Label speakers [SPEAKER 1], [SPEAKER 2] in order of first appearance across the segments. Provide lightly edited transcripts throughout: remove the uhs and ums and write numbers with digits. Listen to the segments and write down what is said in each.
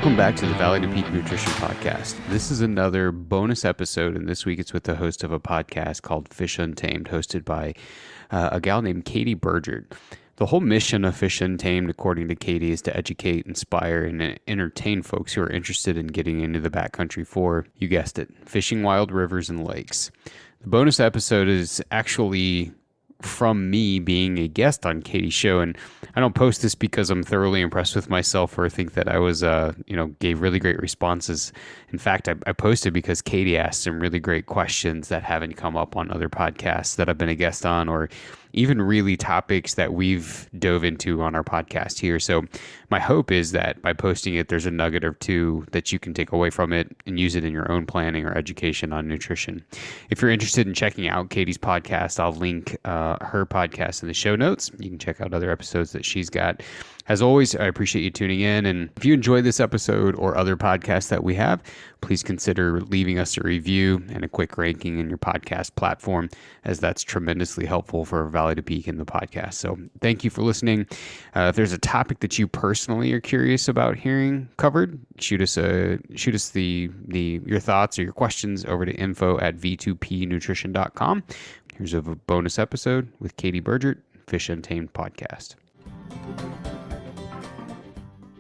[SPEAKER 1] Welcome back to the Valley to Peak Nutrition Podcast. This is another bonus episode, and this week it's with the host of a podcast called Fish Untamed, hosted by a gal named Katie Bergert. The whole mission of Fish Untamed, according to Katie, is to educate, inspire, and entertain folks who are interested in getting into the backcountry for, you guessed it, fishing wild rivers and lakes. The bonus episode is actually from me being a guest on Katie's show, and I don't post this because I'm thoroughly impressed with myself or think that I was, gave really great responses. In fact, I posted because Katie asked some really great questions that haven't come up on other podcasts that I've been a guest on, or even really topics that we've dove into on our podcast here. So my hope is that by posting it, there's a nugget or two that you can take away from it and use it in your own planning or education on nutrition. If you're interested in checking out Katie's podcast, I'll link her podcast in the show notes. You can check out other episodes that she's got. As always, I appreciate you tuning in. And if you enjoy this episode or other podcasts that we have, please consider leaving us a review and a quick ranking in your podcast platform, as that's tremendously helpful for Valley to Peak in the podcast. So thank you for listening. If there's a topic that you personally are curious about hearing covered, shoot us your thoughts or your questions over to info@v2pnutrition.com. Here's a bonus episode with Katie Bergert, Fish Untamed Podcast.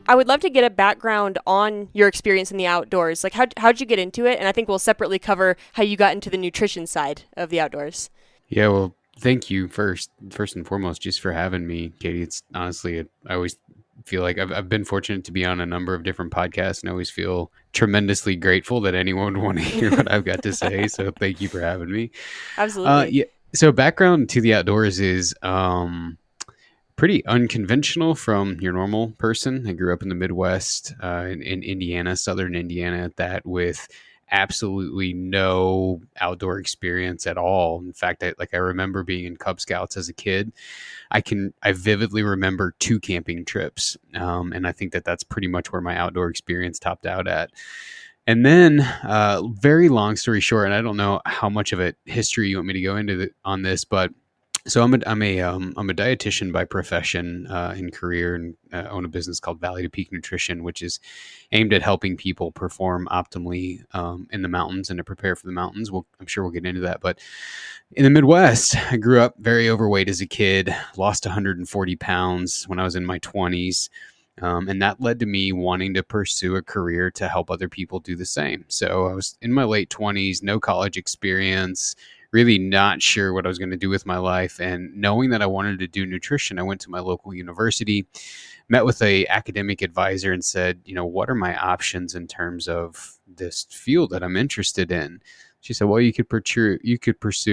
[SPEAKER 2] I would love to get a background on your experience in the outdoors. Like, how'd you get into it? And I think we'll separately cover how you got into the nutrition side of the outdoors.
[SPEAKER 1] Yeah, well, thank you first and foremost, just for having me, Katie. It's honestly, I always feel like I've been fortunate to be on a number of different podcasts, and I always feel tremendously grateful that anyone would want to hear what I've got to say. So thank you for having me.
[SPEAKER 2] Absolutely.
[SPEAKER 1] Yeah. So background to the outdoors is pretty unconventional from your normal person. I grew up in the Midwest, in Indiana, southern Indiana at that, with absolutely no outdoor experience at all. In fact, I remember being in Cub Scouts as a kid. I vividly remember 2 camping trips, and I think that's pretty much where my outdoor experience topped out at. And then, very long story short, and I don't know how much of a history you want me to go into on this, but so I'm a dietitian by profession and career, and own a business called Valley to Peak Nutrition, which is aimed at helping people perform optimally in the mountains and to prepare for the mountains. I'm sure we'll get into that. But in the Midwest, I grew up very overweight as a kid, lost 140 pounds when I was in my 20s. And that led to me wanting to pursue a career to help other people do the same. So I was in my late 20s, no college experience, really not sure what I was going to do with my life. And knowing that I wanted to do nutrition, I went to my local university, met with a academic advisor and said, what are my options in terms of this field that I'm interested in? She said, well, you could pursue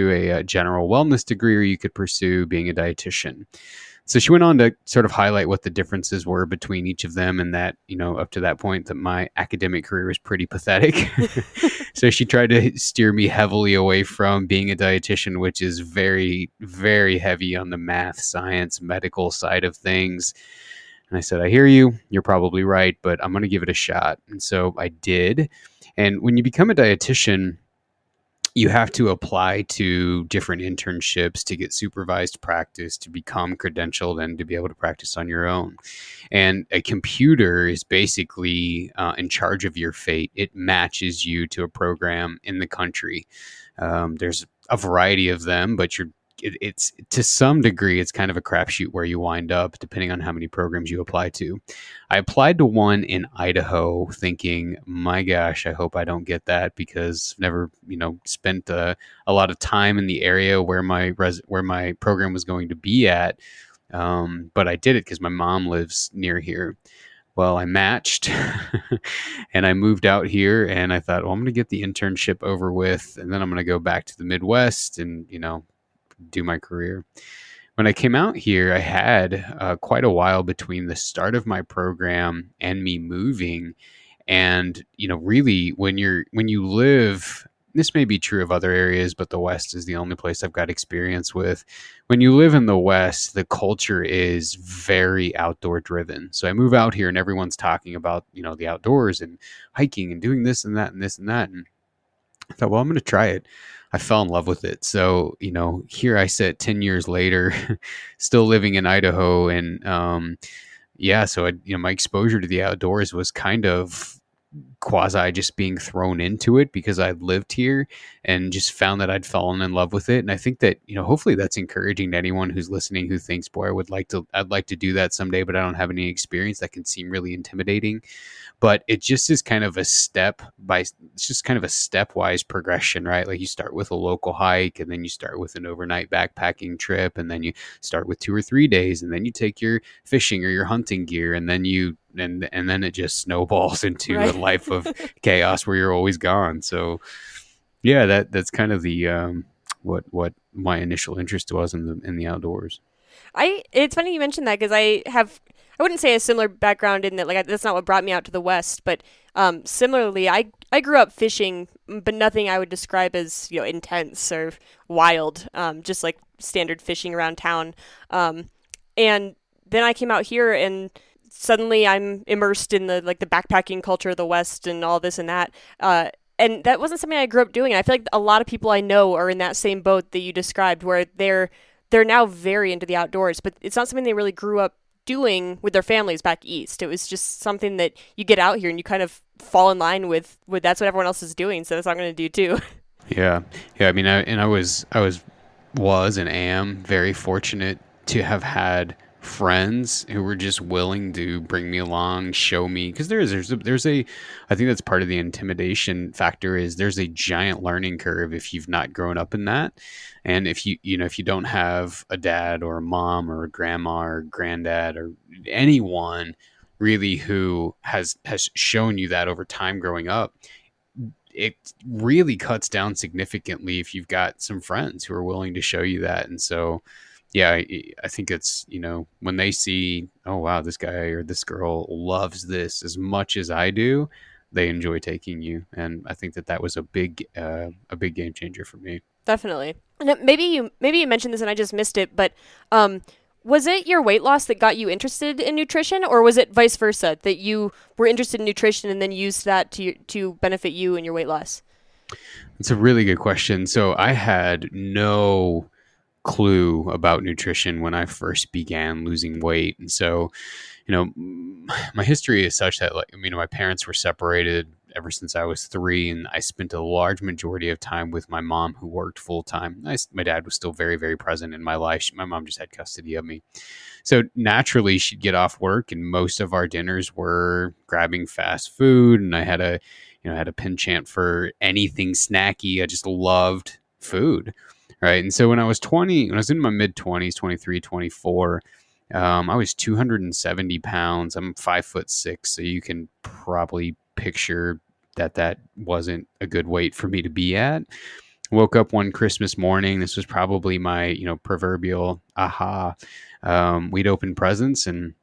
[SPEAKER 1] a general wellness degree, or you could pursue being a dietitian. So she went on to sort of highlight what the differences were between each of them, and that, up to that point, that my academic career was pretty pathetic. So she tried to steer me heavily away from being a dietitian, which is very, very heavy on the math, science, medical side of things. And I said, I hear you. You're probably right, but I'm going to give it a shot. And so I did. And when you become a dietitian, you have to apply to different internships to get supervised practice, to become credentialed, and to be able to practice on your own. And a computer is basically in charge of your fate. It matches you to a program in the country. There's a variety of them, but it's to some degree, it's kind of a crapshoot where you wind up, depending on how many programs you apply to. I applied to one in Idaho thinking, my gosh, I hope I don't get that, because I've never, spent a lot of time in the area where my program was going to be at. But I did it because my mom lives near here. Well, I matched and I moved out here, and I thought, well, I'm going to get the internship over with, and then I'm going to go back to the Midwest and, do my career. When I came out here, I had quite a while between the start of my program and me moving. And, really when you live, this may be true of other areas, but the West is the only place I've got experience with. When you live in the West, the culture is very outdoor driven. So I move out here and everyone's talking about, the outdoors and hiking and doing this and that and this and that. And I thought, well, I'm going to try it. I fell in love with it. So, here I sit 10 years later, still living in Idaho, and, yeah, so my exposure to the outdoors was kind of quasi just being thrown into it because I lived here and just found that I'd fallen in love with it. And I think that, hopefully that's encouraging to anyone who's listening who thinks, boy, I'd like to do that someday, but I don't have any experience. That can seem really intimidating. But it just is kind of it's just kind of a stepwise progression, right? Like you start with a local hike, and then you start with an overnight backpacking trip, and then you start with 2 or 3 days, and then you take your fishing or your hunting gear, and then and then it just snowballs into a
[SPEAKER 2] Right.
[SPEAKER 1] life of chaos where you're always gone. So yeah, that's kind of the what my initial interest was in the outdoors.
[SPEAKER 2] It's funny you mentioned that because I wouldn't say a similar background in that like that's not what brought me out to the West, but similarly I grew up fishing, but nothing I would describe as intense or wild, just like standard fishing around town, and then I came out here and suddenly I'm immersed in the backpacking culture of the West and all this and that. And that wasn't something I grew up doing. And I feel like a lot of people I know are in that same boat that you described, where they're now very into the outdoors, but it's not something they really grew up doing with their families back east. It was just something that you get out here and you kind of fall in line with that's what everyone else is doing, so that's what I'm going to do too.
[SPEAKER 1] Yeah, yeah. I mean, I was and am very fortunate to have had friends who were just willing to bring me along, show me, because I think that's part of the intimidation factor is there's a giant learning curve if you've not grown up in that, and if you don't have a dad or a mom or a grandma or granddad or anyone really who has shown you that over time growing up, it really cuts down significantly if you've got some friends who are willing to show you that. And so, yeah, I think it's, when they see, oh, wow, this guy or this girl loves this as much as I do, they enjoy taking you. And I think that was a big game changer for me.
[SPEAKER 2] Definitely. And maybe you mentioned this and I just missed it, but was it your weight loss that got you interested in nutrition, or was it vice versa that you were interested in nutrition and then used that to benefit you in your weight loss?
[SPEAKER 1] It's a really good question. So I had no clue about nutrition when I first began losing weight. And so, my history is such that, like, my parents were separated ever since I was 3, and I spent a large majority of time with my mom, who worked full time. My dad was still very, very present in my life. My mom just had custody of me. So naturally, she'd get off work, and most of our dinners were grabbing fast food. And I had a penchant for anything snacky. I just loved food. Right. And so when I was in my mid 20s, 23, 24, I was 270 pounds. I'm 5'6". So you can probably picture that wasn't a good weight for me to be at. Woke up one Christmas morning. This was probably my, proverbial aha. We'd opened presents, and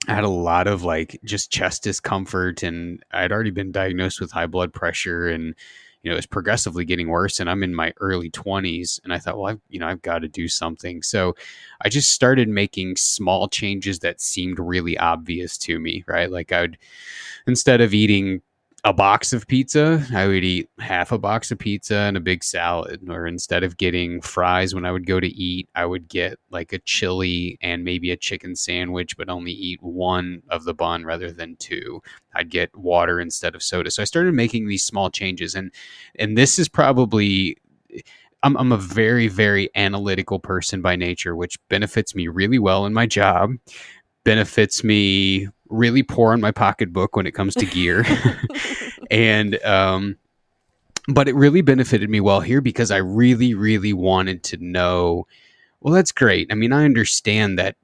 [SPEAKER 1] I had a lot of like just chest discomfort, and I'd already been diagnosed with high blood pressure, and it was progressively getting worse, and I'm in my early 20s, and I thought, well, I've got to do something. So I just started making small changes that seemed really obvious to me, right? Like instead of eating a box of pizza, I would eat half a box of pizza and a big salad. Or instead of getting fries when I would go to eat, I would get like a chili and maybe a chicken sandwich, but only eat one of the bun rather than two. I'd get water instead of soda. So I started making these small changes, and this is probably. I'm a very, very analytical person by nature, which benefits me really well in my job, benefits me really poor on my pocketbook when it comes to gear. And but it really benefited me well here because I really, really wanted to know, well, that's great. I mean, I understand that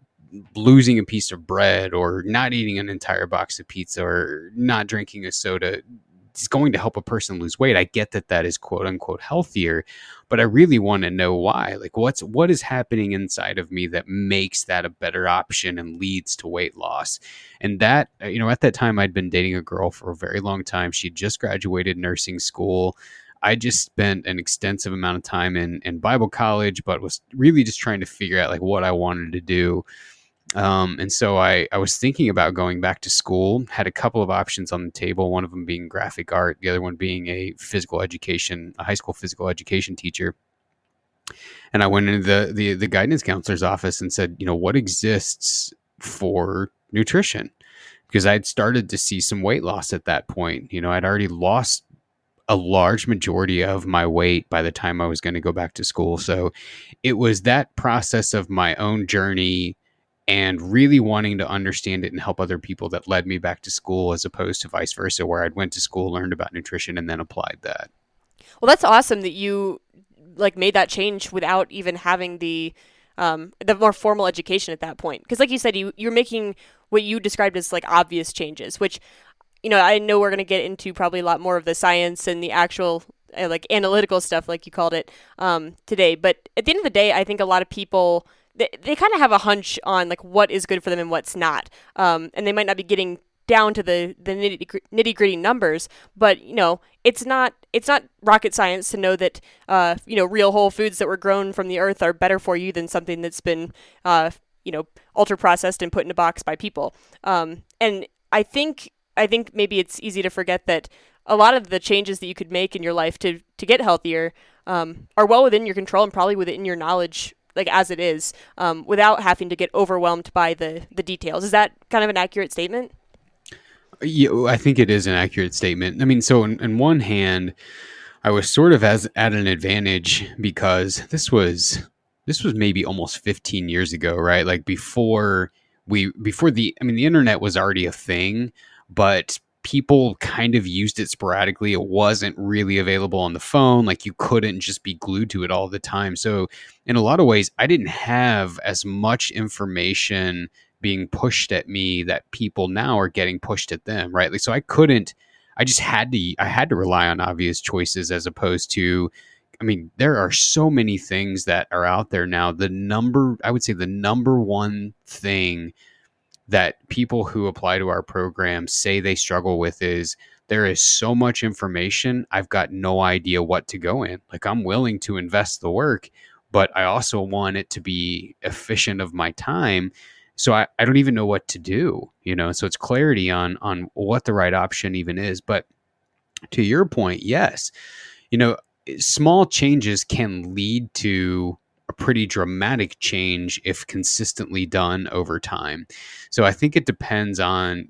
[SPEAKER 1] losing a piece of bread or not eating an entire box of pizza or not drinking a soda is going to help a person lose weight. I get that is quote unquote healthier, but I really want to know why. Like what is happening inside of me that makes that a better option and leads to weight loss. And that, at that time I'd been dating a girl for a very long time. She'd just graduated nursing school. I just spent an extensive amount of time in Bible college, but was really just trying to figure out like what I wanted to do. And so I was thinking about going back to school, had a couple of options on the table, one of them being graphic art, the other one being a high school physical education teacher. And I went into the guidance counselor's office and said, what exists for nutrition because I'd started to see some weight loss at that point. I'd already lost a large majority of my weight by the time I was going to go back to school. So it was that process of my own journey and really wanting to understand it and help other people that led me back to school, as opposed to vice versa, where I'd went to school, learned about nutrition, and then applied that.
[SPEAKER 2] Well, that's awesome that you like made that change without even having the more formal education at that point. Because like you said, you're making what you described as like obvious changes, which I know we're going to get into probably a lot more of the science and the actual like analytical stuff, like you called it, today. But at the end of the day, I think a lot of people they kind of have a hunch on like what is good for them and what's not, and they might not be getting down to the nitty gritty numbers, but it's not rocket science to know that real whole foods that were grown from the earth are better for you than something that's been ultra processed and put in a box by people. And I think maybe it's easy to forget that a lot of the changes that you could make in your life to get healthier are well within your control and probably within your knowledge, like as it is, without having to get overwhelmed by the details. Is that kind of an accurate statement?
[SPEAKER 1] Yeah, I think it is an accurate statement. I mean, so in one hand, I was sort of as at an advantage because this was maybe almost 15 years ago, right? Like before the internet was already a thing, but people kind of used it sporadically. It wasn't really available on the phone. Like you couldn't just be glued to it all the time. So in a lot of ways, I didn't have as much information being pushed at me that people now are getting pushed at them, right? Like so I just I had to rely on obvious choices as opposed to, I mean, there are so many things that are out there now. I would say the number one thing that people who apply to our program say they struggle with is there is so much information. I've got no idea what to go in. Like I'm willing to invest the work, but I also want it to be efficient of my time. So I don't even know what to do. So it's clarity on what the right option even is. But to your point, yes, you know, small changes can lead to a pretty dramatic change if consistently done over time. So I think it depends on,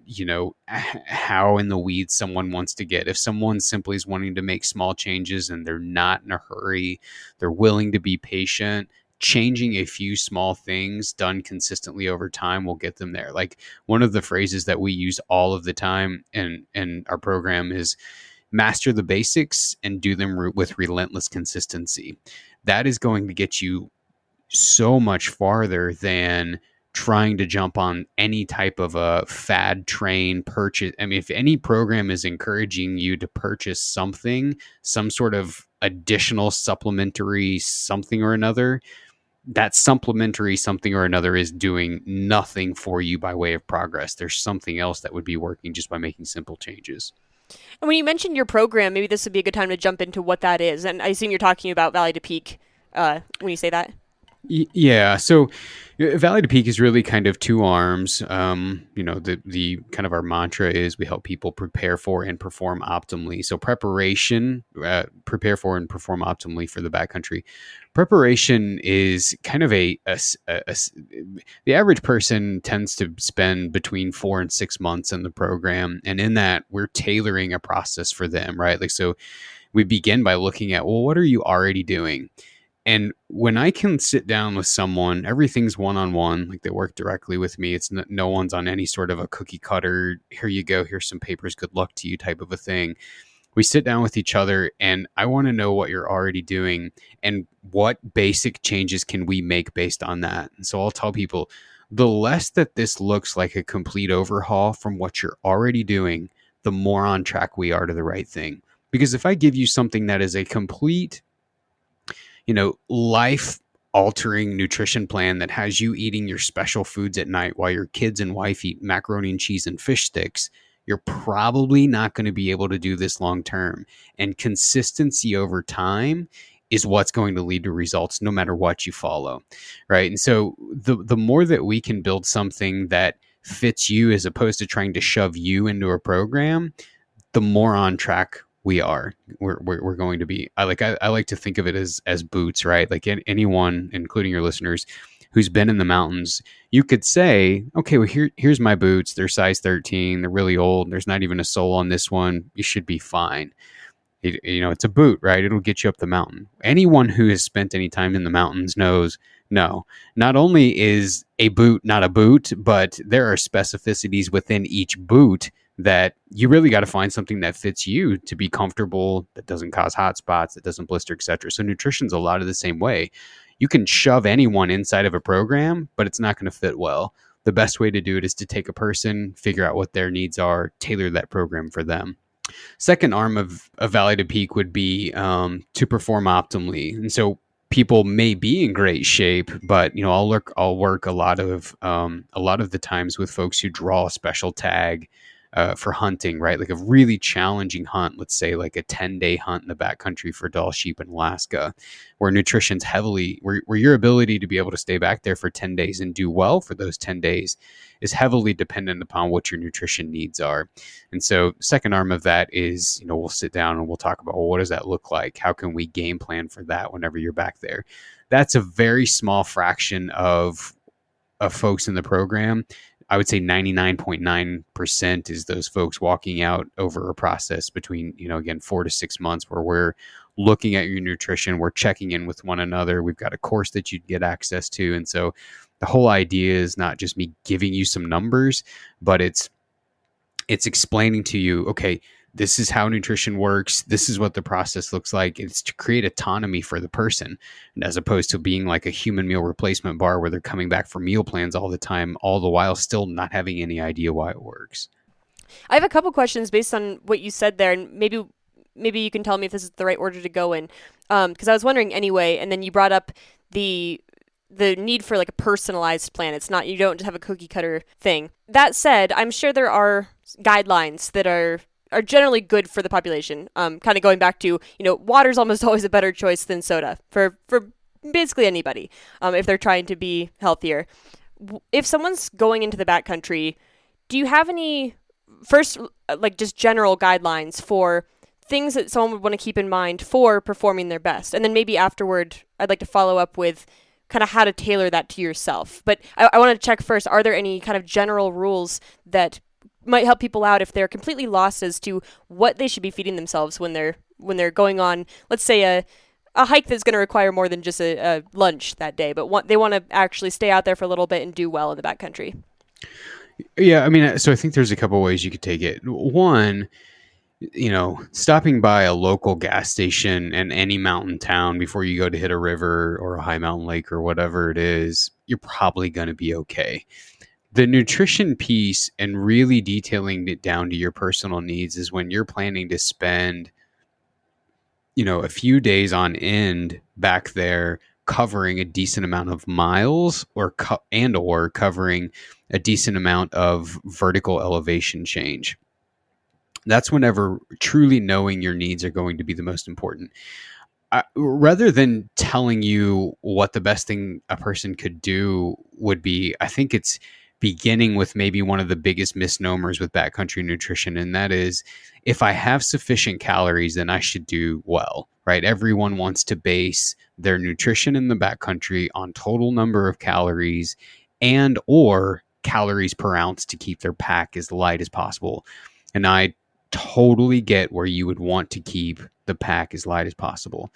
[SPEAKER 1] how in the weeds someone wants to get. If someone simply is wanting to make small changes and they're not in a hurry, they're willing to be patient, changing a few small things done consistently over time will get them there. Like one of the phrases that we use all of the time in our program is master the basics and do them with relentless consistency. That is going to get you so much farther than trying to jump on any type of a fad train purchase. I mean, if any program is encouraging you to purchase something, some sort of additional supplementary something or another, that supplementary something or another is doing nothing for you by way of progress. There's something else that would be working just by making simple changes.
[SPEAKER 2] And when you mentioned your program, maybe this would be a good time to jump into what that is. And I assume you're talking about Valley to Peak when you say that.
[SPEAKER 1] Yeah. So Valley to Peak is really kind of two arms. The kind of our mantra is we help people prepare for and perform optimally. So prepare for and perform optimally for the backcountry. Preparation is kind of the average person tends to spend between 4 and 6 months in the program. And in that, we're tailoring a process for them, right? Like, so we begin by looking at, well, what are you already doing? And when I can sit down with someone, everything's one-on-one, like they work directly with me. It's no one's on any sort of a cookie cutter, here you go, here's some papers, good luck to you type of a thing. We sit down with each other and I want to know what you're already doing and what basic changes can we make based on that. And so I'll tell people the less that this looks like a complete overhaul from what you're already doing, the more on track we are to the right thing. Because if I give you something that is a complete life altering nutrition plan that has you eating your special foods at night while your kids and wife eat macaroni and cheese and fish sticks, you're probably not going to be able to do this long term. And consistency over time is what's going to lead to results no matter what you follow. Right. And so the more that we can build something that fits you as opposed to trying to shove you into a program, the more on track we're going to be. I like to think of it as boots, right? Like anyone, including your listeners, who's been in the mountains, you could say, okay, well, here's my boots. They're size 13. They're really old. There's not even a sole on this one. You should be fine. It's a boot, right? It'll get you up the mountain. Anyone who has spent any time in the mountains knows, no, not only is a boot not a boot, but there are specificities within each boot that you really got to find something that fits you to be comfortable, that doesn't cause hot spots, that doesn't blister, etc. So nutrition's a lot of the same way. You can shove anyone inside of a program, but it's not going to fit well. The best way to do it is to take a person, figure out what their needs are, tailor that program for them. Second arm of a Valley to Peak would be to perform optimally. And so people may be in great shape, but I'll work a lot of the times with folks who draw a special tag for hunting, right? Like a really challenging hunt, let's say like a 10-day hunt in the backcountry for Dall sheep in Alaska, where nutrition's heavily, where your ability to be able to stay back there for 10 days and do well for those 10 days is heavily dependent upon what your nutrition needs are. And so second arm of that is, we'll sit down and we'll talk about, well, what does that look like? How can we game plan for that whenever you're back there? That's a very small fraction of folks in the program. I would say 99.9% is those folks walking out over a process between, again, 4 to 6 months where we're looking at your nutrition, we're checking in with one another. We've got a course that you'd get access to. And so the whole idea is not just me giving you some numbers, but it's explaining to you, okay, this is how nutrition works. This is what the process looks like. It's to create autonomy for the person, and as opposed to being like a human meal replacement bar where they're coming back for meal plans all the time, all the while still not having any idea why it works.
[SPEAKER 2] I have a couple questions based on what you said there, and maybe you can tell me if this is the right order to go in. Because I was wondering anyway, and then you brought up the need for like a personalized plan. It's not, you don't just have a cookie cutter thing. That said, I'm sure there are guidelines that are generally good for the population. Kind of going back to, water's almost always a better choice than soda for basically anybody, if they're trying to be healthier. If someone's going into the backcountry, do you have any first, like just general guidelines for things that someone would want to keep in mind for performing their best? And then maybe afterward, I'd like to follow up with kind of how to tailor that to yourself. But I want to check first, are there any kind of general rules that might help people out if they're completely lost as to what they should be feeding themselves when they're going on, let's say, a hike that's going to require more than just a lunch that day, but they want to actually stay out there for a little bit and do well in the backcountry?
[SPEAKER 1] Yeah, I mean, so I think there's a couple ways you could take it. One, stopping by a local gas station in any mountain town before you go to hit a river or a high mountain lake or whatever it is, you're probably going to be okay. The nutrition piece and really detailing it down to your personal needs is when you're planning to spend, a few days on end back there covering a decent amount of miles or covering a decent amount of vertical elevation change. That's whenever truly knowing your needs are going to be the most important. Rather than telling you what the best thing a person could do would be, I think it's beginning with maybe one of the biggest misnomers with backcountry nutrition, and that is, if I have sufficient calories, then I should do well, right? Everyone wants to base their nutrition in the backcountry on total number of calories and or calories per ounce to keep their pack as light as possible. And I totally get where you would want to keep the pack as light as possible.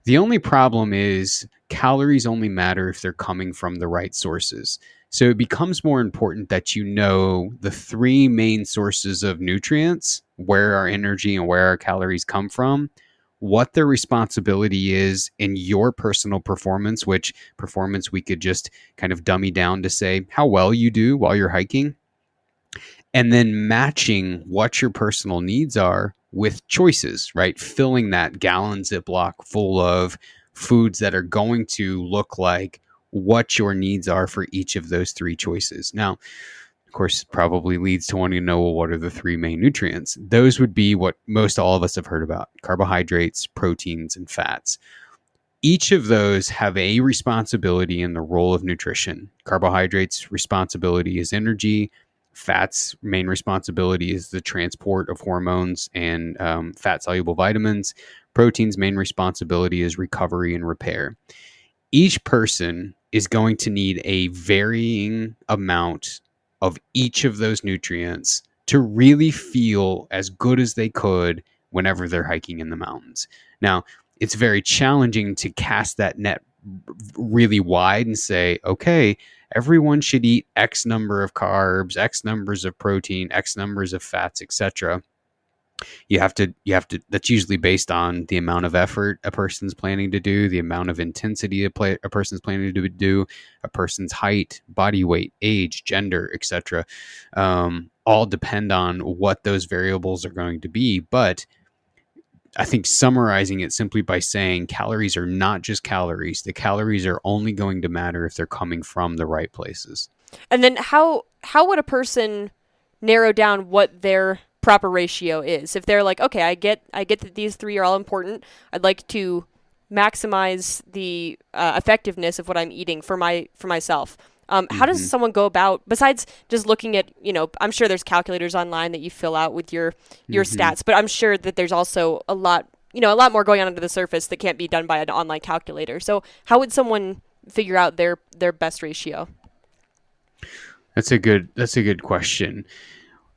[SPEAKER 1] The only problem is calories only matter if they're coming from the right sources. So it becomes more important that you know the three main sources of nutrients, where our energy and where our calories come from, what their responsibility is in your personal performance, which performance we could just kind of dummy down to say how well you do while you're hiking, and then matching what your personal needs are with choices, right? Filling that gallon Ziploc full of foods that are going to look like what your needs are for each of those three choices. Now, of course, probably leads to wanting to know, well, what are the three main nutrients? Those would be what most all of us have heard about: carbohydrates, proteins, and fats. Each of those have a responsibility in the role of nutrition. Carbohydrates' responsibility is energy. Fats' main responsibility is the transport of hormones and fat-soluble vitamins. Protein's main responsibility is recovery and repair. each person is going to need a varying amount of each of those nutrients to really feel as good as they could whenever they're hiking in the mountains. Now, it's very challenging to cast that net really wide and say, okay, everyone should eat X number of carbs, X numbers of protein, X numbers of fats, etc. You have to that's usually based on the amount of effort a person's planning to do, the amount of intensity a person's planning to do, a person's height, body weight, age, gender, etc. All depend on what those variables are going to be. But I think summarizing it simply by saying calories are not just calories. The calories are only going to matter if they're coming from the right places.
[SPEAKER 2] And then how would a person narrow down what their proper ratio is? If they're like, okay, I get that these three are all important. I'd like to maximize the effectiveness of what I'm eating for myself. How does
[SPEAKER 1] Mm-hmm.
[SPEAKER 2] someone go about, besides just looking at, I'm sure there's calculators online that you fill out with your
[SPEAKER 1] Mm-hmm.
[SPEAKER 2] stats, but I'm sure that there's also a lot more going on under the surface that can't be done by an online calculator. So how would someone figure out their best ratio?
[SPEAKER 1] That's a good question.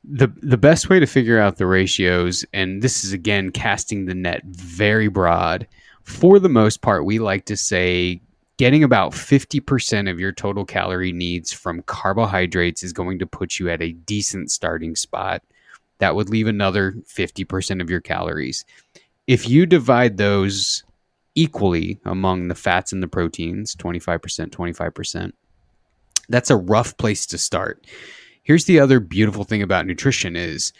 [SPEAKER 1] The best way to figure out the ratios, and this is again casting the net very broad, for the most part, we like to say getting about 50% of your total calorie needs from carbohydrates is going to put you at a decent starting spot. That would leave another 50% of your calories. If you divide those equally among the fats and the proteins, 25%, 25%, that's a rough place to start. Here's the other beautiful thing about nutrition is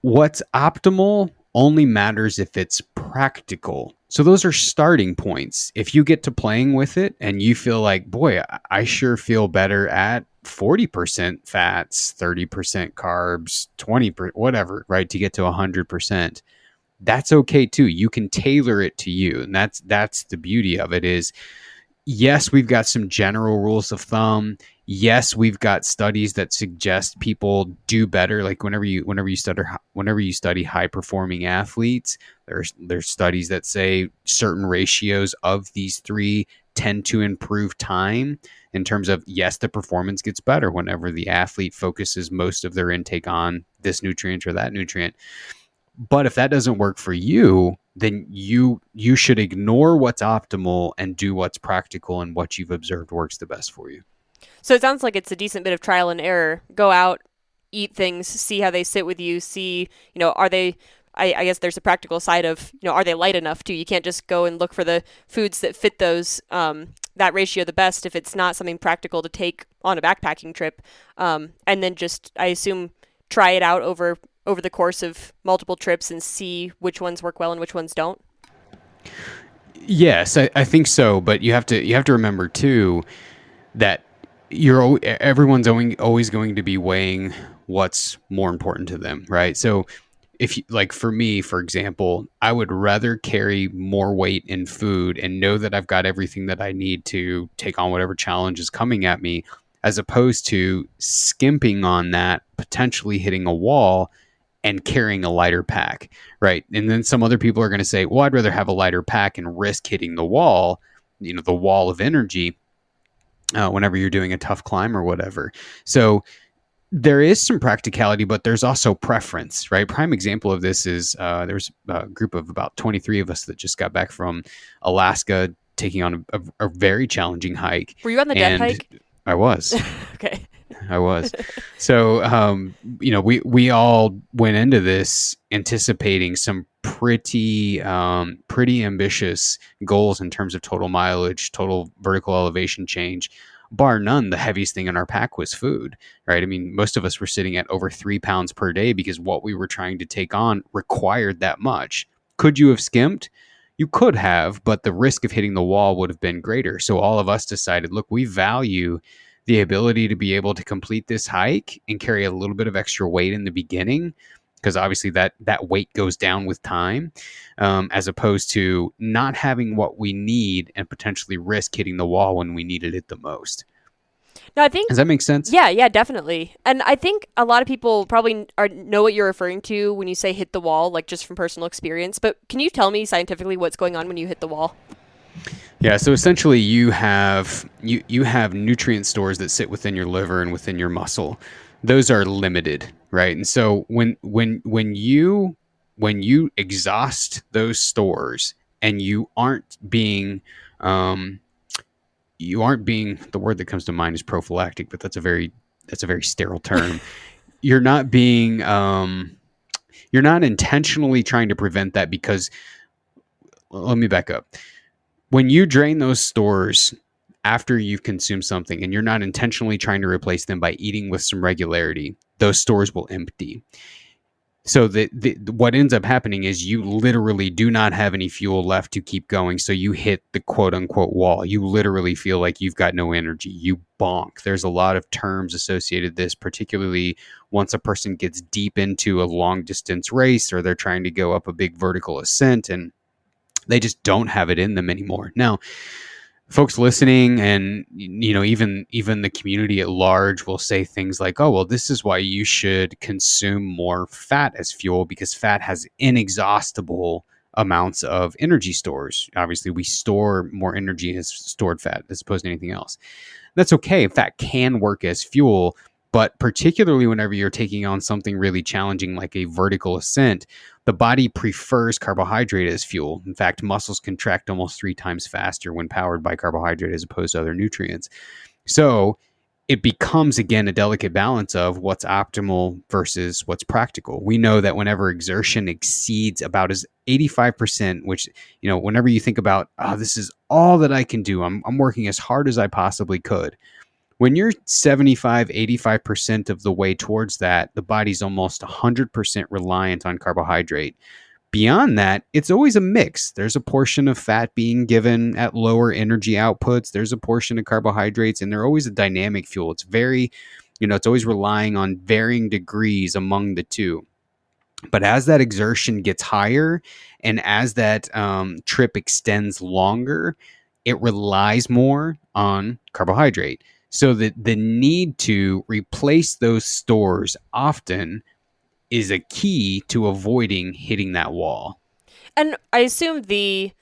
[SPEAKER 1] what's optimal only matters if it's practical. So those are starting points. If you get to playing with it and you feel like, boy, I sure feel better at 40% fats, 30% carbs, 20%, whatever, right, to get to 100%. That's okay too. You can tailor it to you. And that's the beauty of it is, yes, we've got some general rules of thumb. Yes, we've got studies that suggest people do better. Like whenever you study high performing athletes, there's studies that say certain ratios of these three tend to improve time in terms of, yes, the performance gets better whenever the athlete focuses most of their intake on this nutrient or that nutrient. But if that doesn't work for you, then you should ignore what's optimal and do what's practical and what you've observed works the best for you.
[SPEAKER 2] So it sounds like it's a decent bit of trial and error. Go out, eat things, see how they sit with you, see, are they, I guess there's a practical side of, are they light enough too? You can't just go and look for the foods that fit that ratio the best if it's not something practical to take on a backpacking trip. And then just, I assume, try it out over the course of multiple trips and see which ones work well and which ones don't.
[SPEAKER 1] Yes, I think so. But you have to remember too that everyone's always going to be weighing what's more important to them, right? So if you, like for me, for example, I would rather carry more weight in food and know that I've got everything that I need to take on whatever challenge is coming at me, as opposed to skimping on that, potentially hitting a wall and carrying a lighter pack, right? And then some other people are going to say, well, I'd rather have a lighter pack and risk hitting the wall, the wall of energy, whenever you're doing a tough climb or whatever. So there is some practicality, but there's also preference, right? Prime example of this is there's a group of about 23 of us that just got back from Alaska, taking on a very challenging hike.
[SPEAKER 2] Were you on the death
[SPEAKER 1] And
[SPEAKER 2] hike?
[SPEAKER 1] I was.
[SPEAKER 2] Okay.
[SPEAKER 1] I was. So, we all went into this anticipating some pretty ambitious goals in terms of total mileage, total vertical elevation change. Bar none, the heaviest thing in our pack was food, right? I mean, most of us were sitting at over 3 pounds per day because what we were trying to take on required that much. Could you have skimped? You could have, but the risk of hitting the wall would have been greater. So all of us decided, look, we value the ability to be able to complete this hike and carry a little bit of extra weight in the beginning, because obviously that weight goes down with time, as opposed to not having what we need and potentially risk hitting the wall when we needed it the most.
[SPEAKER 2] No, I think
[SPEAKER 1] Does that make sense?
[SPEAKER 2] yeah, definitely. And I think a lot of people probably know what you're referring to when you say hit the wall, like just from personal experience. But can you tell me scientifically what's going on when you hit the wall?
[SPEAKER 1] Yeah, so essentially you have nutrient stores that sit within your liver and within your muscle. Those are limited, right? And so when you exhaust those stores and um you aren't being, the word that comes to mind is prophylactic, but that's a very sterile term. You're not being you're not intentionally trying to prevent that because, let me back up. When you drain those stores after you've consumed something and you're not intentionally trying to replace them by eating with some regularity, those stores will empty. So what ends up happening is you literally do not have any fuel left to keep going. So you hit the quote unquote wall. You literally feel like you've got no energy. You bonk. There's a lot of terms associated with this, particularly once a person gets deep into a long distance race or they're trying to go up a big vertical ascent and they just don't have it in them anymore. Now, folks listening and even the community at large will say things like, oh, well, this is why you should consume more fat as fuel, because fat has inexhaustible amounts of energy stores. Obviously, we store more energy as stored fat as opposed to anything else. That's okay. Fat can work as fuel, but particularly whenever you're taking on something really challenging like a vertical ascent, the body prefers carbohydrate as fuel. In fact, muscles contract almost 3 times faster when powered by carbohydrate as opposed to other nutrients. So it becomes, again, a delicate balance of what's optimal versus what's practical. We know that whenever exertion exceeds about as 85%, which, whenever you think about, oh, this is all that I can do, I'm working as hard as I possibly could. When you're 75, 85% of the way towards that, the body's almost 100% reliant on carbohydrate. Beyond that, it's always a mix. There's a portion of fat being given at lower energy outputs. There's a portion of carbohydrates, and they're always a dynamic fuel. It's always relying on varying degrees among the two. But as that exertion gets higher and as that trip extends longer, it relies more on carbohydrate. So that the need to replace those stores often is a key to avoiding hitting that wall.
[SPEAKER 2] And I assume the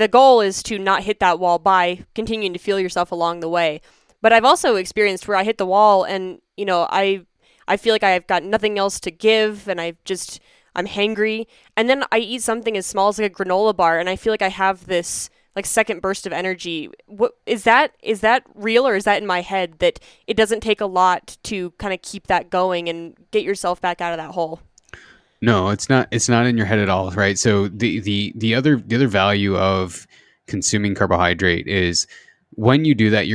[SPEAKER 2] goal is to not hit that wall by continuing to feel yourself along the way. But I've also experienced where I hit the wall and I feel like I've got nothing else to give and I'm hangry, and then I eat something as small as like a granola bar and I feel like I have this like second burst of energy. What is that real, or is that in my head that it doesn't take a lot to kind of keep that going and get yourself back out of that hole?
[SPEAKER 1] No, it's not. It's not in your head at all, right? So the other value of consuming carbohydrate is when you do that,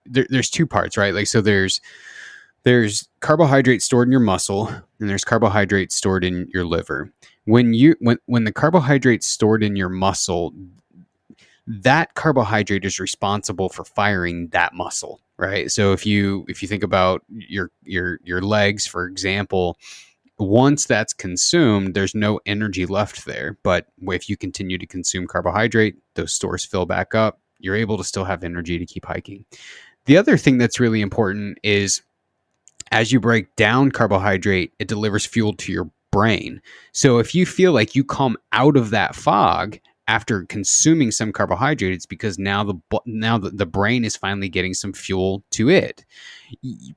[SPEAKER 1] there's two parts, right? Like, so there's carbohydrate stored in your muscle and there's carbohydrate stored in your liver. When the carbohydrate's stored in your muscle, that carbohydrate is responsible for firing that muscle, right? So if you think about your legs, for example, once that's consumed, there's no energy left there. But if you continue to consume carbohydrate, those stores fill back up. You're able to still have energy to keep hiking. The other thing that's really important is, as you break down carbohydrate, it delivers fuel to your brain. So if you feel like you come out of that fog after consuming some carbohydrate, it's because now the brain is finally getting some fuel to it.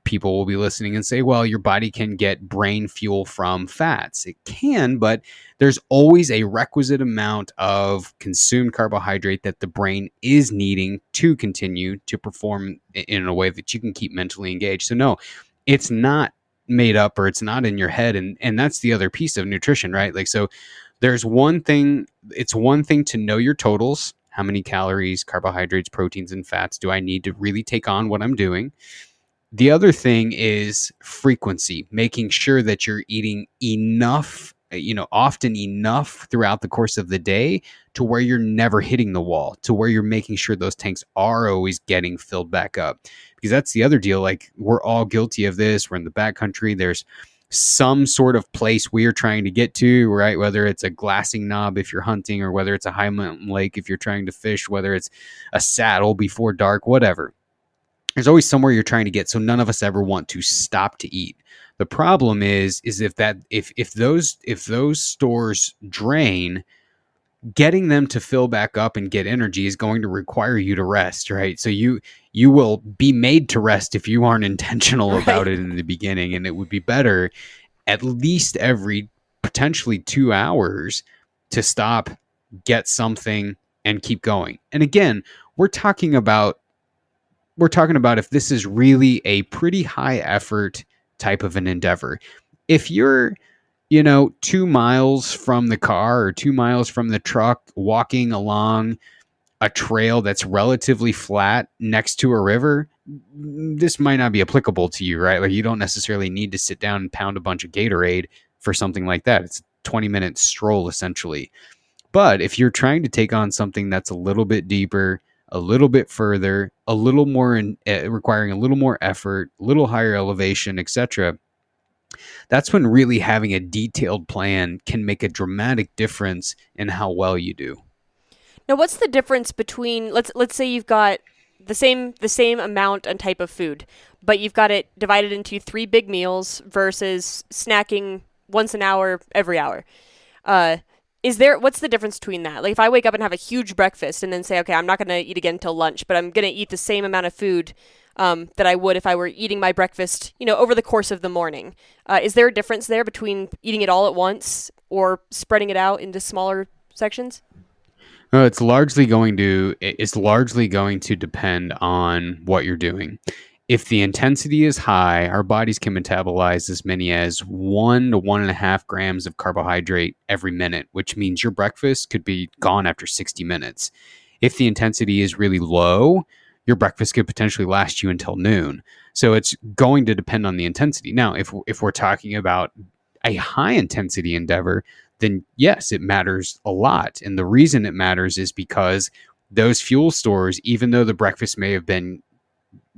[SPEAKER 1] People will be listening and say, well, your body can get brain fuel from fats. It can, but there's always a requisite amount of consumed carbohydrate that the brain is needing to continue to perform in a way that you can keep mentally engaged. So no, it's not made up, or it's not in your head. And that's the other piece of nutrition, right? Like, so it's one thing to know your totals. How many calories, carbohydrates, proteins, and fats do I need to really take on what I'm doing? The other thing is frequency, making sure that you're eating enough, often enough throughout the course of the day to where you're never hitting the wall, to where you're making sure those tanks are always getting filled back up. Because that's the other deal. Like, we're all guilty of this. We're in the backcountry. There's some sort of place we're trying to get to, right? Whether it's a glassing knob if you're hunting, or whether it's a high mountain lake if you're trying to fish, whether it's a saddle before dark, whatever. There's always somewhere you're trying to get. So none of us ever want to stop to eat. The problem is if those stores drain, getting them to fill back up and get energy is going to require you to rest, right? So you will be made to rest if you aren't intentional about
[SPEAKER 2] Right.
[SPEAKER 1] it in the beginning, and it would be better at least every potentially 2 hours to stop, get something, and keep going. And again, we're talking about we're talking about if this is really a pretty high effort type of an endeavor. If you're 2 miles from the car or 2 miles from the truck walking along a trail that's relatively flat next to a river, this might not be applicable to you, right? Like, you don't necessarily need to sit down and pound a bunch of Gatorade for something like that. It's a 20-minute stroll essentially. But if you're trying to take on something that's a little bit deeper, a little bit further, a little more requiring a little more effort, a little higher elevation, etc., that's when really having a detailed plan can make a dramatic difference in how well you do.
[SPEAKER 2] Now, what's the difference between let's say you've got the same amount and type of food, but you've got it divided into three big meals versus snacking once an hour every hour. Uh, what's the difference between that? Like if I wake up and have a huge breakfast and then say, okay, I'm not gonna eat again until lunch, but I'm gonna eat the same amount of food that I would if I were eating my breakfast, over the course of the morning. Is there a difference there between eating it all at once or spreading it out into smaller sections?
[SPEAKER 1] It's largely going to depend on what you're doing. If the intensity is high, our bodies can metabolize as many as 1 to 1.5 grams of carbohydrate every minute, which means your breakfast could be gone after 60 minutes. If the intensity is really low, your breakfast could potentially last you until noon. So it's going to depend on the intensity. Now, if we're talking about a high intensity endeavor, then yes, it matters a lot. And the reason it matters is because those fuel stores, even though the breakfast may have been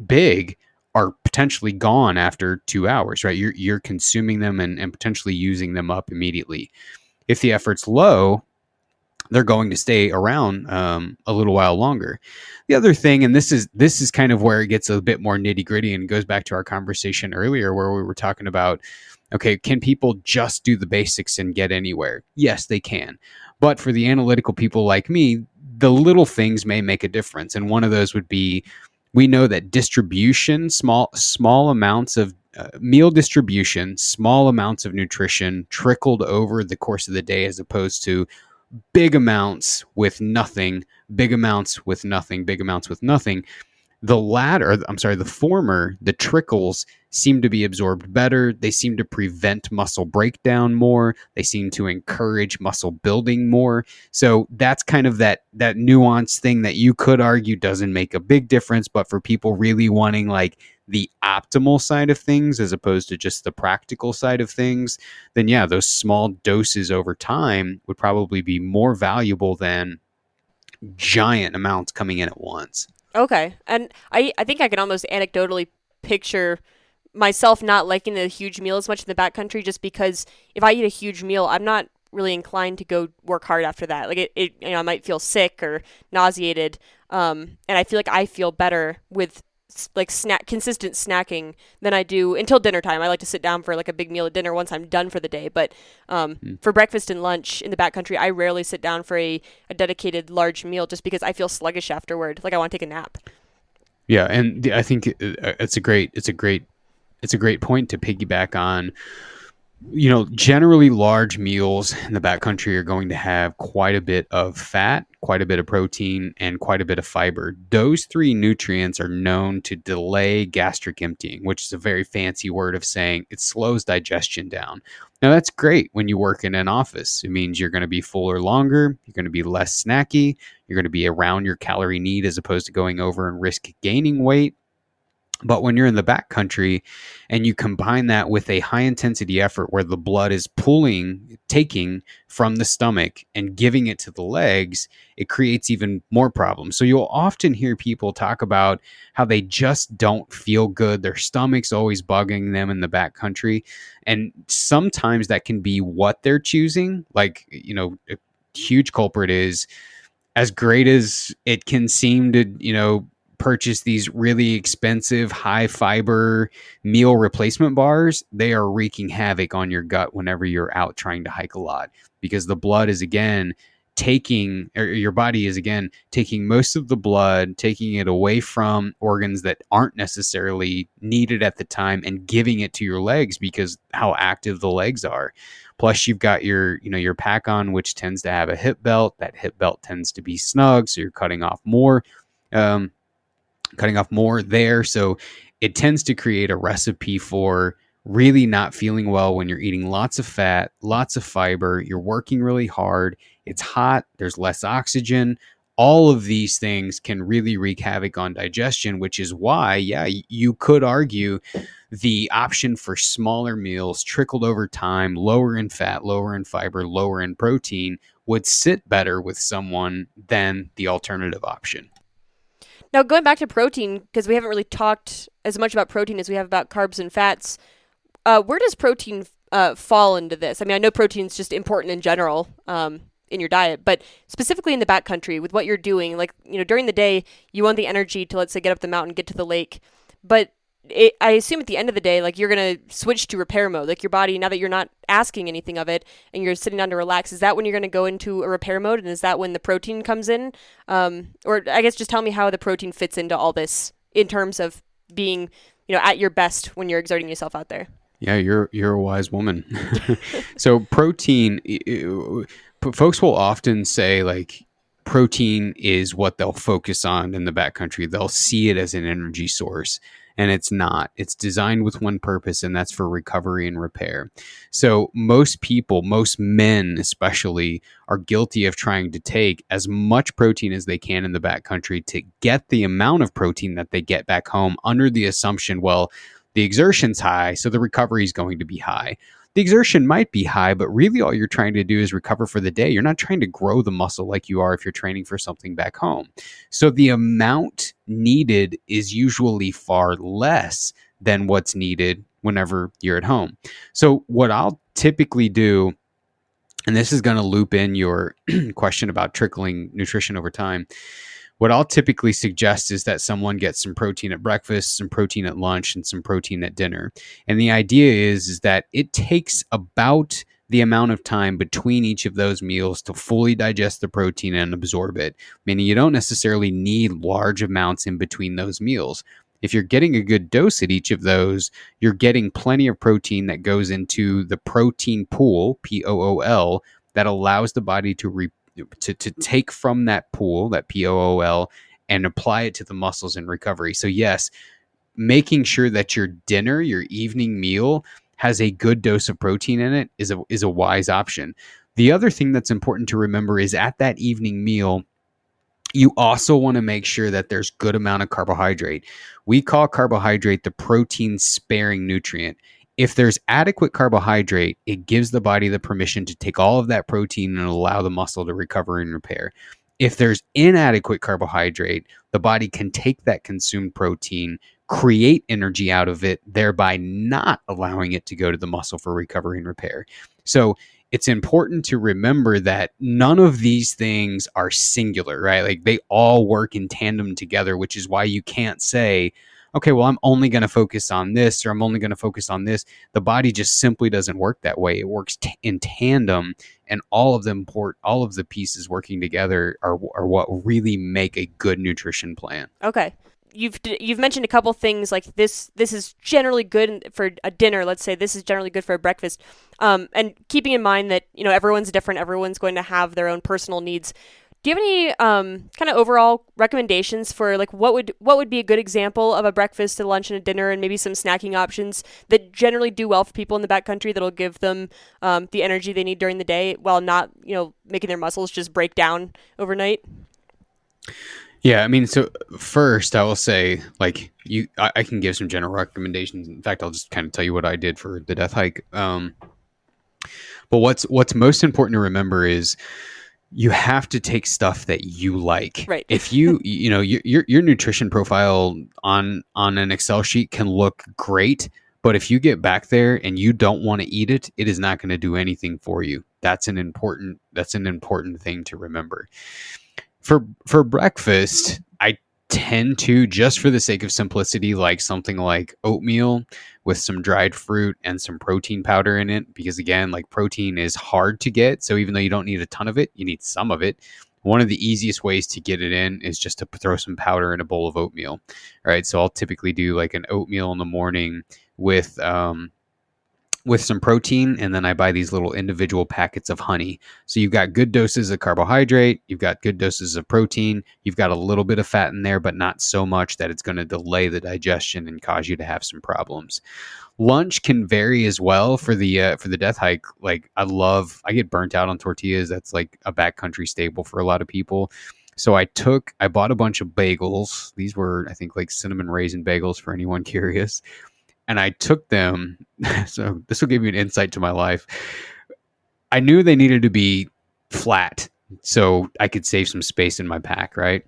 [SPEAKER 1] big, are potentially gone after 2 hours, right? You're consuming them and potentially using them up immediately. If the effort's low, they're going to stay around a little while longer. The other thing, and this is kind of where it gets a bit more nitty gritty and goes back to our conversation earlier where we were talking about, okay, can people just do the basics and get anywhere? Yes, they can. But for the analytical people like me, the little things may make a difference. And one of those would be, we know that distribution, small amounts of meal distribution, small amounts of nutrition trickled over the course of the day, as opposed to big amounts with nothing, big amounts with nothing, big amounts with nothing. The former, the trickles seem to be absorbed better. They seem to prevent muscle breakdown more. They seem to encourage muscle building more. So that's kind of that nuanced thing that you could argue doesn't make a big difference, but for people really wanting like the optimal side of things as opposed to just the practical side of things, then yeah, those small doses over time would probably be more valuable than giant amounts coming in at once.
[SPEAKER 2] Okay. And I think I can almost anecdotally picture myself not liking the huge meal as much in the backcountry just because if I eat a huge meal, I'm not really inclined to go work hard after that. Like I might feel sick or nauseated. And I feel like I feel better with like consistent snacking than I do until dinner time. I like to sit down for like a big meal at dinner once I'm done for the day. But
[SPEAKER 1] Mm.
[SPEAKER 2] for breakfast and lunch in the backcountry, I rarely sit down for a dedicated large meal just because I feel sluggish afterward. Like I want to take a nap.
[SPEAKER 1] Yeah, and I think it's a great point to piggyback on. Generally large meals in the backcountry are going to have quite a bit of fat, quite a bit of protein, and quite a bit of fiber. Those three nutrients are known to delay gastric emptying, which is a very fancy word of saying it slows digestion down. Now, that's great when you work in an office. It means you're going to be fuller longer, you're going to be less snacky, you're going to be around your calorie need as opposed to going over and risk gaining weight. But when you're in the backcountry and you combine that with a high intensity effort where the blood is taking from the stomach and giving it to the legs, it creates even more problems. So you'll often hear people talk about how they just don't feel good. Their stomach's always bugging them in the backcountry. And sometimes that can be what they're choosing. Like, a huge culprit is, as great as it can seem to, purchase these really expensive high fiber meal replacement bars, they are wreaking havoc on your gut whenever you're out trying to hike a lot, because the blood is again taking, or your body is again taking most of the blood, taking it away from organs that aren't necessarily needed at the time and giving it to your legs because how active the legs are. Plus you've got your pack on, which tends to have a hip belt. That hip belt tends to be snug, so you're um, cutting off more there. So it tends to create a recipe for really not feeling well when you're eating lots of fat, lots of fiber, you're working really hard, it's hot, there's less oxygen. All of these things can really wreak havoc on digestion, which is why, yeah, you could argue the option for smaller meals trickled over time, lower in fat, lower in fiber, lower in protein, would sit better with someone than the alternative option.
[SPEAKER 2] Now, going back to protein, because we haven't really talked as much about protein as we have about carbs and fats, where does protein fall into this? I mean, I know protein is just important in general in your diet, but specifically in the backcountry with what you're doing, like, during the day, you want the energy to, let's say, get up the mountain, get to the lake, but I assume at the end of the day, like, you're going to switch to repair mode. Like, your body, now that you're not asking anything of it and you're sitting down to relax, is that when you're going to go into a repair mode? And is that when the protein comes in? Or I guess just tell me how the protein fits into all this in terms of being, at your best when you're exerting yourself out there.
[SPEAKER 1] Yeah, you're a wise woman. So protein, folks will often say like protein is what they'll focus on in the backcountry. They'll see it as an energy source, and it's not. It's designed with one purpose, and that's for recovery and repair. So most people, most men especially, are guilty of trying to take as much protein as they can in the backcountry to get the amount of protein that they get back home under the assumption, well, the exertion's high, so the recovery is going to be high. The exertion might be high, but really all you're trying to do is recover for the day. You're not trying to grow the muscle like you are if you're training for something back home. So the amount needed is usually far less than what's needed whenever you're at home. So what I'll typically do, and this is going to loop in your question about trickling nutrition over time, what I'll typically suggest is that someone gets some protein at breakfast, some protein at lunch, and some protein at dinner. And the idea is that it takes about the amount of time between each of those meals to fully digest the protein and absorb it. Meaning you don't necessarily need large amounts in between those meals. If you're getting a good dose at each of those, you're getting plenty of protein that goes into the protein pool, POOL, that allows the body to take from that pool, that POOL, and apply it to the muscles in recovery. So yes, making sure that your dinner, your evening meal, has a good dose of protein in it is a wise option. The other thing that's important to remember is at that evening meal, you also want to make sure that there's good amount of carbohydrate. We call carbohydrate the protein sparing nutrient. If there's adequate carbohydrate, it gives the body the permission to take all of that protein and allow the muscle to recover and repair. If there's inadequate carbohydrate, the body can take that consumed protein, create energy out of it, thereby not allowing it to go to the muscle for recovery and repair. So it's important to remember that none of these things are singular, right? Like they all work in tandem together, which is why you can't say, okay, well, I'm only going to focus on this or I'm only going to focus on this. The body just simply doesn't work that way. It works in tandem, and all of the pieces working together are what really make a good nutrition plan.
[SPEAKER 2] Okay. You've mentioned a couple things like this is generally good for a dinner. Let's say this is generally good for a breakfast. And keeping in mind that, everyone's different, everyone's going to have their own personal needs. Do you have any kind of overall recommendations for like what would be a good example of a breakfast, a lunch, and a dinner, and maybe some snacking options that generally do well for people in the backcountry that'll give them the energy they need during the day while not making their muscles just break down overnight?
[SPEAKER 1] Yeah, I mean, so first I will say, like, I can give some general recommendations. In fact, I'll just kind of tell you what I did for the death hike. But what's most important to remember is you have to take stuff that you like.
[SPEAKER 2] Right.
[SPEAKER 1] If your nutrition profile on an Excel sheet can look great, but if you get back there and you don't want to eat it, it is not going to do anything for you. That's an important thing to remember. For breakfast, I tend to, just for the sake of simplicity, like something like oatmeal with some dried fruit and some protein powder in it. Because again, like protein is hard to get. So even though you don't need a ton of it, you need some of it. One of the easiest ways to get it in is just to throw some powder in a bowl of oatmeal. All right. So I'll typically do like an oatmeal in the morning with some protein, and then I buy these little individual packets of honey. So you've got good doses of carbohydrate, you've got good doses of protein, you've got a little bit of fat in there, but not so much that it's going to delay the digestion and cause you to have some problems. Lunch can vary as well for the death hike. Like I get burnt out on tortillas. That's like a backcountry staple for a lot of people. So I bought a bunch of bagels. These were, I think, like cinnamon raisin bagels for anyone curious. And I took them. So this will give you an insight to my life. I knew they needed to be flat so I could save some space in my pack, right?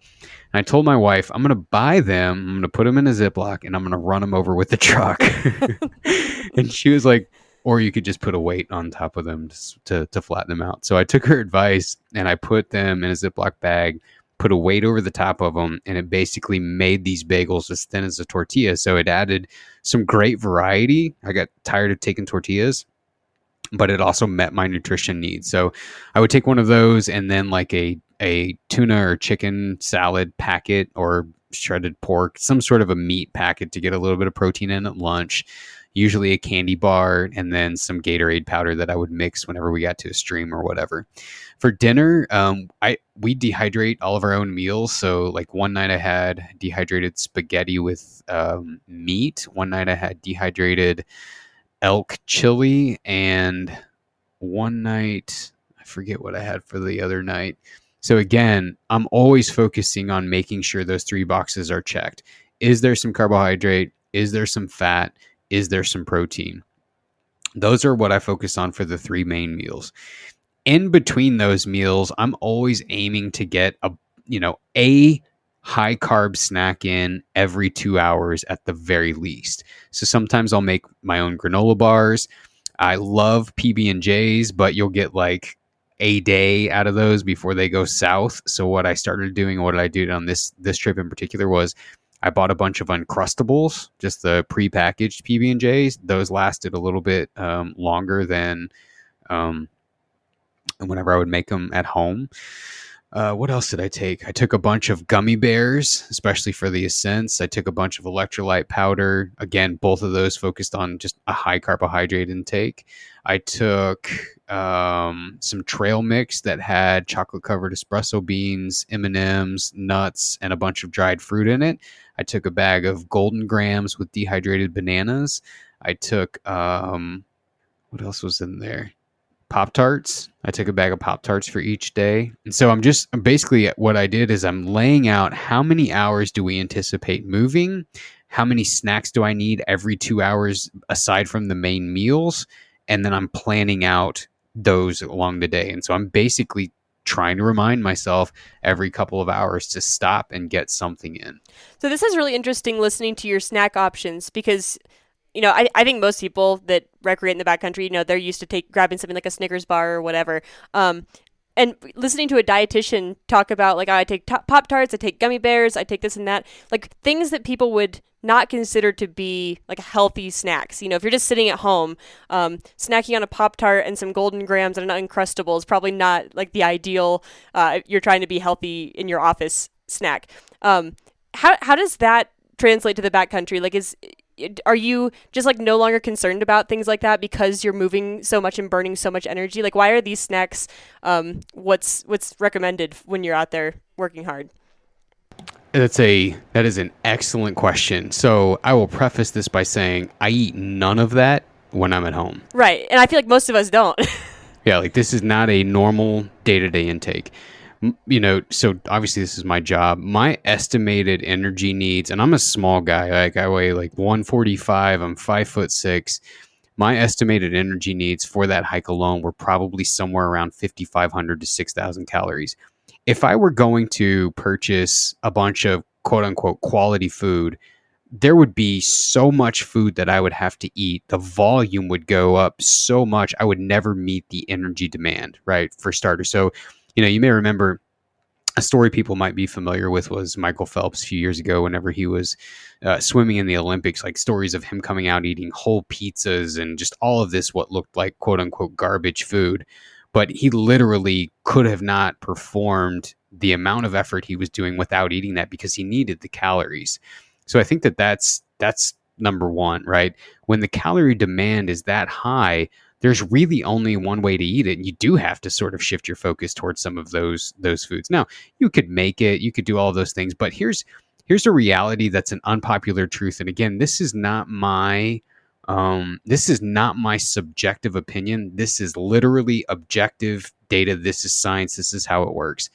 [SPEAKER 1] And I told my wife, I'm going to buy them, I'm going to put them in a Ziploc, and I'm going to run them over with the truck. And she was like, or you could just put a weight on top of them to flatten them out. So I took her advice and I put them in a Ziploc bag, put a weight over the top of them, and it basically made these bagels as thin as a tortilla. So it added some great variety. I got tired of taking tortillas, but it also met my nutrition needs. So I would take one of those and then like a tuna or chicken salad packet or shredded pork, some sort of a meat packet to get a little bit of protein in at lunch, usually a candy bar, and then some Gatorade powder that I would mix whenever we got to a stream or whatever. For dinner, we dehydrate all of our own meals. So like one night I had dehydrated spaghetti with meat. One night I had dehydrated elk chili, and one night I forget what I had for the other night. So again, I'm always focusing on making sure those three boxes are checked. Is there some carbohydrate? Is there some fat? Is there some protein? Those are what I focus on for the three main meals. In between those meals, I'm always aiming to get a high carb snack in every 2 hours at the very least. So sometimes I'll make my own granola bars. I love PB&Js, but you'll get like a day out of those before they go south. So what I started doing, what I did on this trip in particular, was I bought a bunch of Uncrustables, just the prepackaged PB&Js. Those lasted a little bit longer than whenever I would make them at home. What else did I take? I took a bunch of gummy bears, especially for the ascents. I took a bunch of electrolyte powder. Again, both of those focused on just a high carbohydrate intake. I took some trail mix that had chocolate covered espresso beans, M&Ms, nuts, and a bunch of dried fruit in it. I took a bag of golden grams with dehydrated bananas. I took, what else was in there? Pop-Tarts. I took a bag of Pop-Tarts for each day. And so I'm basically what I did is I'm laying out how many hours do we anticipate moving? How many snacks do I need every 2 hours aside from the main meals? And then I'm planning out those along the day. And so I'm basically trying to remind myself every couple of hours to stop and get something in.
[SPEAKER 2] So this is really interesting listening to your snack options because I think most people that recreate in the backcountry, they're used to grabbing something like a Snickers bar or whatever. And listening to a dietitian talk about, like, I take Pop-Tarts, I take gummy bears, I take this and that, like things that people would not consider to be like healthy snacks. If you're just sitting at home, snacking on a Pop-Tart and some Golden Grams and an Uncrustable is probably not like the ideal, you're trying to be healthy in your office snack. How does that translate to the backcountry? Like, are you just like no longer concerned about things like that because you're moving so much and burning so much energy? Like, why are these snacks what's recommended when you're out there working hard?
[SPEAKER 1] That is an excellent question. So I will preface this by saying I eat none of that when I'm at home.
[SPEAKER 2] Right. And I feel like most of us don't.
[SPEAKER 1] Yeah, like this is not a normal day-to-day intake. So obviously this is my job. My estimated energy needs, and I'm a small guy, like I weigh like 145, I'm 5'6". My estimated energy needs for that hike alone were probably somewhere around 5,500 to 6,000 calories. If I were going to purchase a bunch of quote unquote quality food, there would be so much food that I would have to eat. The volume would go up so much. I would never meet the energy demand, right? For starters. So, you may remember A story people might be familiar with was Michael Phelps a few years ago, whenever he was swimming in the Olympics, like stories of him coming out eating whole pizzas and just all of this, what looked like quote unquote garbage food. But he literally could have not performed the amount of effort he was doing without eating that, because he needed the calories. So I think that that's number one, right? When the calorie demand is that high, there's really only one way to eat it, and you do have to sort of shift your focus towards some of those foods. Now, you could make it, you could do all those things, but here's a reality that's an unpopular truth. And again, this is not my subjective opinion. This is literally objective data. This is science. This is how it works.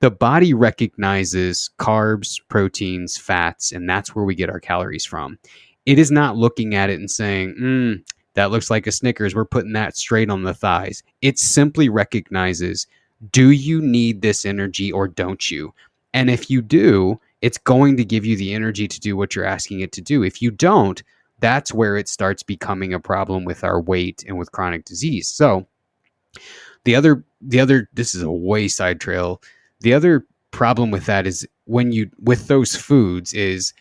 [SPEAKER 1] The body recognizes carbs, proteins, fats, and that's where we get our calories from. It is not looking at it and saying, that looks like a Snickers, we're putting that straight on the thighs. It simply recognizes, do you need this energy or don't you? And if you do, it's going to give you the energy to do what you're asking it to do. If you don't, that's where it starts becoming a problem with our weight and with chronic disease. So the other this is a way side trail. The other problem with that is with those foods is,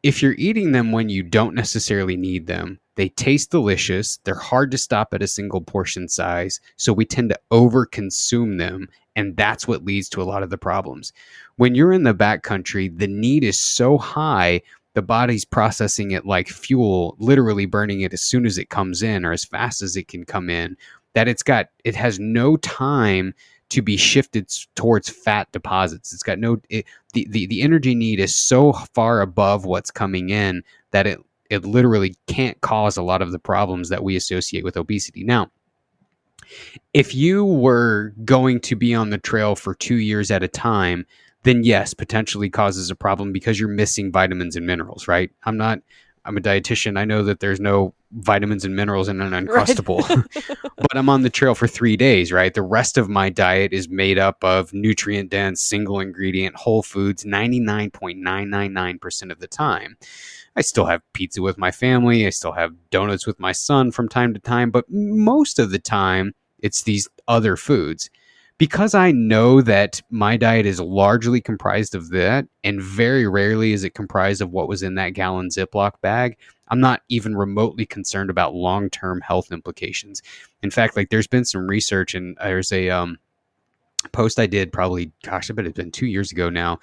[SPEAKER 1] if you're eating them when you don't necessarily need them, they taste delicious. They're hard to stop at a single portion size. So we tend to overconsume them. And that's what leads to a lot of the problems. When you're in the backcountry, the need is so high, the body's processing it like fuel, literally burning it as soon as it comes in or as fast as it can come in, that it has no time to be shifted towards fat deposits. It's got the energy need is so far above what's coming in that it literally can't cause a lot of the problems that we associate with obesity. Now, if you were going to be on the trail for 2 years at a time, then yes, potentially causes a problem because you're missing vitamins and minerals, right? I'm a dietitian. I know that there's no vitamins and minerals in an Uncrustable,
[SPEAKER 2] Right.
[SPEAKER 1] but I'm on the trail for 3 days, right? The rest of my diet is made up of nutrient dense, single ingredient, whole foods 99.999% of the time. I still have pizza with my family. I still have donuts with my son from time to time, but most of the time it's these other foods. Because I know that my diet is largely comprised of that, and very rarely is it comprised of what was in that gallon Ziploc bag, I'm not even remotely concerned about long-term health implications. In fact, like there's been some research, and there's a post I did probably, gosh, I bet it's been 2 years ago now,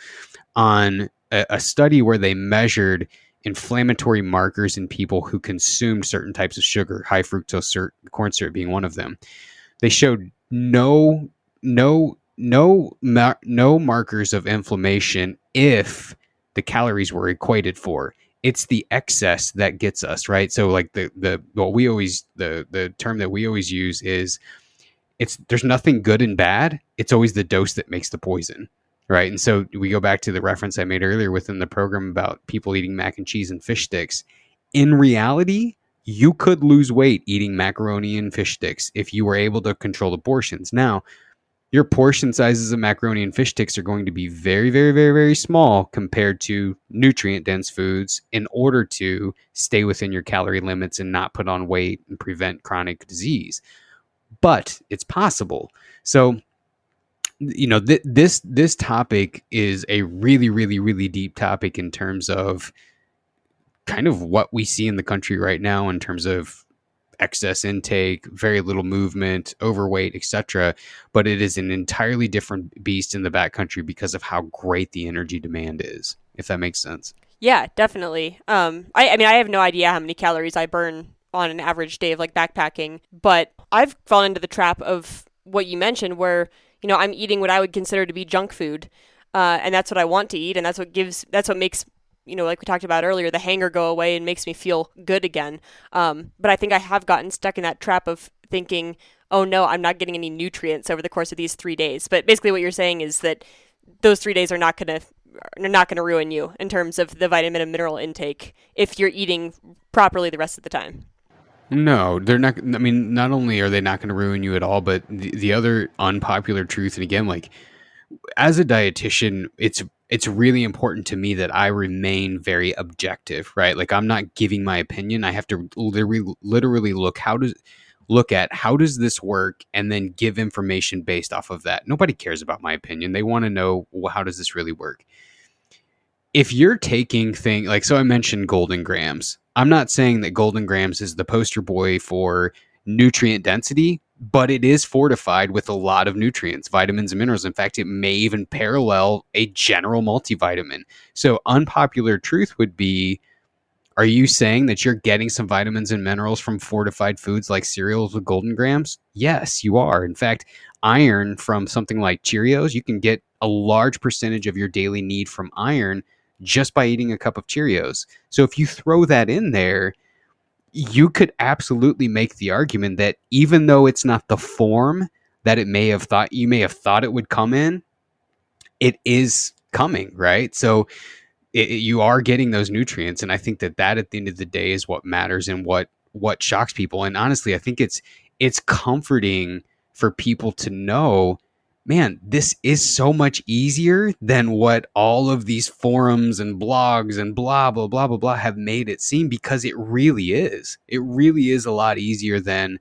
[SPEAKER 1] on a study where they measured inflammatory markers in people who consumed certain types of sugar, high fructose corn syrup being one of them. They showed no markers of inflammation if the calories were equated for. It's the excess that gets us, right? So like the term that we always use is, there's nothing good and bad. It's always the dose that makes the poison, right? And so we go back to the reference I made earlier within the program about people eating mac and cheese and fish sticks. In reality, you could lose weight eating macaroni and fish sticks if you were able to control the portions. Now, your portion sizes of macaroni and fish sticks are going to be very, very, very, very small compared to nutrient dense foods in order to stay within your calorie limits and not put on weight and prevent chronic disease. But it's possible. So, this topic is a really, really, really deep topic in terms of kind of what we see in the country right now in terms of excess intake, very little movement, overweight, etc. But it is an entirely different beast in the backcountry because of how great the energy demand is, if that makes sense.
[SPEAKER 2] Yeah, definitely. I mean, I have no idea how many calories I burn on an average day of like backpacking, but I've fallen into the trap of what you mentioned, where I'm eating what I would consider to be junk food, and that's what I want to eat, and that's what makes like we talked about earlier, the hanger go away and makes me feel good again. But I think I have gotten stuck in that trap of thinking, oh no, I'm not getting any nutrients over the course of these 3 days. But basically, what you're saying is that those 3 days are not gonna ruin you in terms of the vitamin and mineral intake if you're eating properly the rest of the time.
[SPEAKER 1] No, they're not. I mean, not only are they not going to ruin you at all, but the other unpopular truth, and again, like as a dietitian, it's really important to me that I remain very objective, right? Like I'm not giving my opinion. I have to literally look, look at how does this work and then give information based off of that. Nobody cares about my opinion. They want to know, well, how does this really work? If you're taking things like, so I mentioned golden grams. I'm not saying that golden grams is the poster boy for nutrient density, but it is fortified with a lot of nutrients, vitamins, and minerals. In fact, it may even parallel a general multivitamin. So, unpopular truth would be, are you saying that you're getting some vitamins and minerals from fortified foods like cereals with golden grams? Yes, you are. In fact, iron from something like Cheerios, you can get a large percentage of your daily need from iron just by eating a cup of Cheerios. So if you throw that in there, you could absolutely make the argument that even though it's not the form that it may have thought you may have thought it would come in, it is coming, right? So you are getting those nutrients, and I think that at the end of the day is what matters and what shocks people. And honestly, I think it's comforting for people to know, man, this is so much easier than what all of these forums and blogs and blah blah blah blah blah have made it seem, because it really is. It really is a lot easier than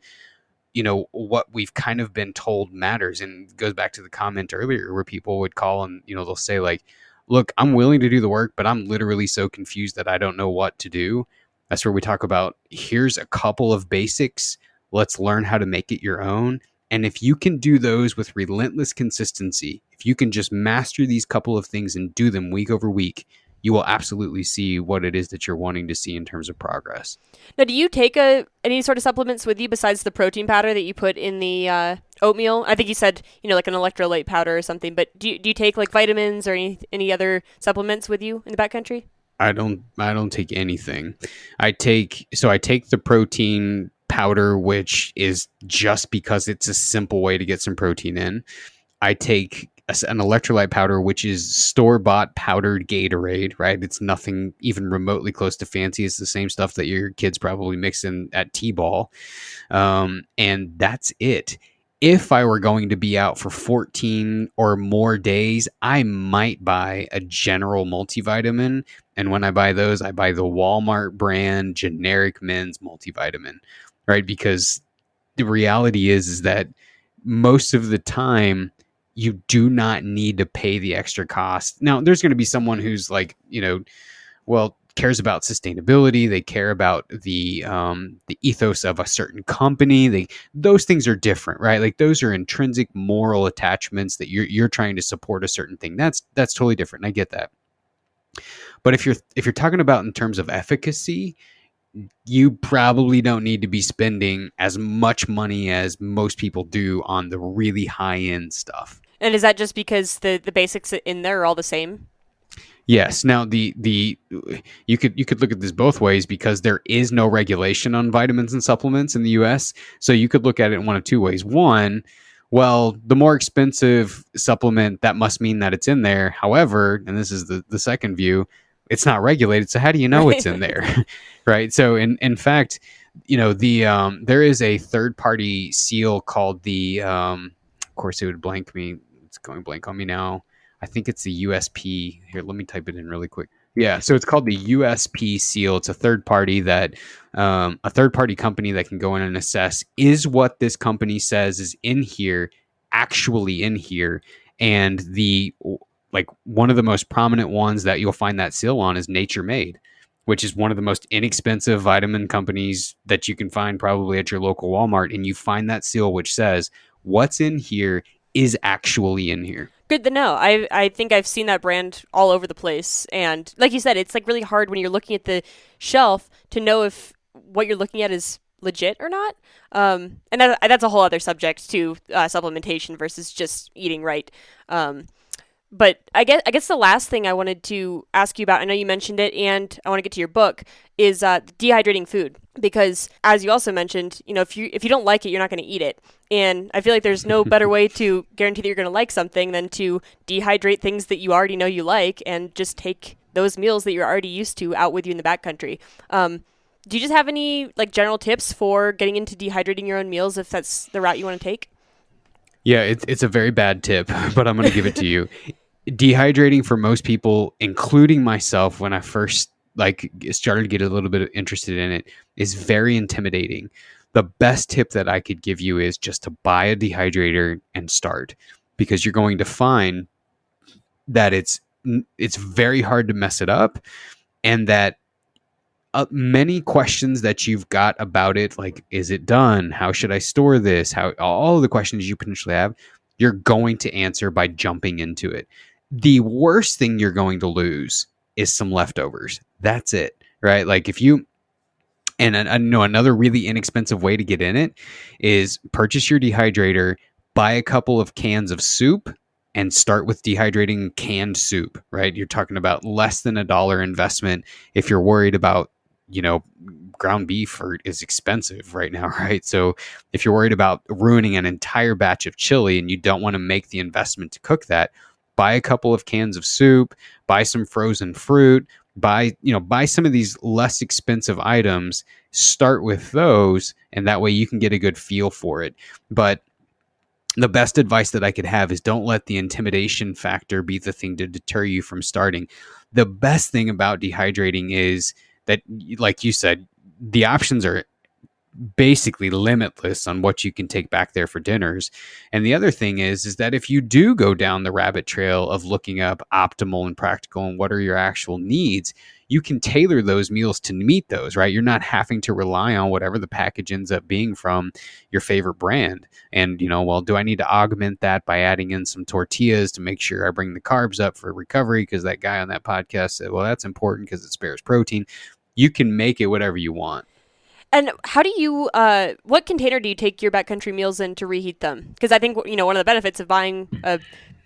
[SPEAKER 1] what we've kind of been told matters. And it goes back to the comment earlier where people would call and they'll say like, look, I'm willing to do the work, but I'm literally so confused that I don't know what to do. That's where we talk about, here's a couple of basics, let's learn how to make it your own. And if you can do those with relentless consistency, if you can just master these couple of things and do them week over week, you will absolutely see what it is that you're wanting to see in terms of progress.
[SPEAKER 2] Now, do you take any sort of supplements with you besides the protein powder that you put in the oatmeal? I think you said, like an electrolyte powder or something, but do you take like vitamins or any other supplements with you in the backcountry?
[SPEAKER 1] I don't take anything. I take the protein powder, which is just because it's a simple way to get some protein in. I take an electrolyte powder, which is store-bought powdered Gatorade, right? It's nothing even remotely close to fancy. It's the same stuff that your kids probably mix in at T-ball. And that's it. If I were going to be out for 14 or more days, I might buy a general multivitamin. And when I buy those, I buy the Walmart brand generic men's multivitamin, right? Because the reality is that most of the time, you do not need to pay the extra cost. Now, there's going to be someone who's like, cares about sustainability. They care about the ethos of a certain company. Those things are different, right? Like those are intrinsic moral attachments that you're trying to support a certain thing. That's totally different. I get that. But if you're talking about in terms of efficacy, you probably don't need to be spending as much money as most people do on the really high end stuff.
[SPEAKER 2] And is that just because the basics in there are all the same?
[SPEAKER 1] Yes. Now the you could look at this both ways, because there is no regulation on vitamins and supplements in the US. So you could look at it in one of two ways. One, well, the more expensive supplement, that must mean that it's in there. However, and this is the second view, it's not regulated. So how do you know it's in there? Right. So in fact, there is a third party seal called the of course it would blank me. It's going blank on me now. I think it's the USP. Here, let me type it in really quick. Yeah, so it's called the USP seal. It's a third party company that can go in and assess, is what this company says is in here actually in here. And one of the most prominent ones that you'll find that seal on is Nature Made, which is one of the most inexpensive vitamin companies that you can find probably at your local Walmart. And you find that seal which says what's in here is actually in here.
[SPEAKER 2] Good to know. I think I've seen that brand all over the place, and like you said, it's like really hard when you're looking at the shelf to know if what you're looking at is legit or not. And that's a whole other subject to supplementation versus just eating right. But I guess the last thing I wanted to ask you about, I know you mentioned it, and I want to get to your book, is dehydrating food. Because as you also mentioned, if you don't like it, you're not going to eat it. And I feel like there's no better way to guarantee that you're going to like something than to dehydrate things that you already know you like, and just take those meals that you're already used to out with you in the backcountry. Do you just have any like general tips for getting into dehydrating your own meals if that's the route you want to take?
[SPEAKER 1] Yeah, it's a very bad tip, but I'm going to give it to you. Dehydrating for most people, including myself, when I first started to get a little bit interested in it, is very intimidating. the best tip that I could give you is just to buy a dehydrator and start, because you're going to find that it's very hard to mess it up, and that many questions that you've got about it, like, is it done? How should I store this? How all of the questions you potentially have, you're going to answer by jumping into it. The worst thing you're going to lose is some leftovers. That's it, right? Like if you, and I know another really inexpensive way to get in it is purchase your dehydrator, buy a couple of cans of soup, and start with dehydrating canned soup, right? You're talking about less than $1 investment if you're worried about, you know, ground beef is expensive right now, right? So if you're worried about ruining an entire batch of chili and you don't want to make the investment to cook that, buy a couple of cans of soup, buy some frozen fruit, buy some of these less expensive items, start with those, and that way you can get a good feel for it. But the best advice that I could have is don't let the intimidation factor be the thing to deter you from starting. The best thing about dehydrating is that, like you said, the options are basically limitless on what you can take back there for dinners. And the other thing is that if you do go down the rabbit trail of looking up optimal and practical and what are your actual needs, you can tailor those meals to meet those, right? You're not having to rely on whatever the package ends up being from your favorite brand. And, well, do I need to augment that by adding in some tortillas to make sure I bring the carbs up for recovery? Because that guy on that podcast said, well, that's important because it spares protein. You can make it whatever you want.
[SPEAKER 2] And how do you, what container do you take your backcountry meals in to reheat them? Because I think, one of the benefits of buying a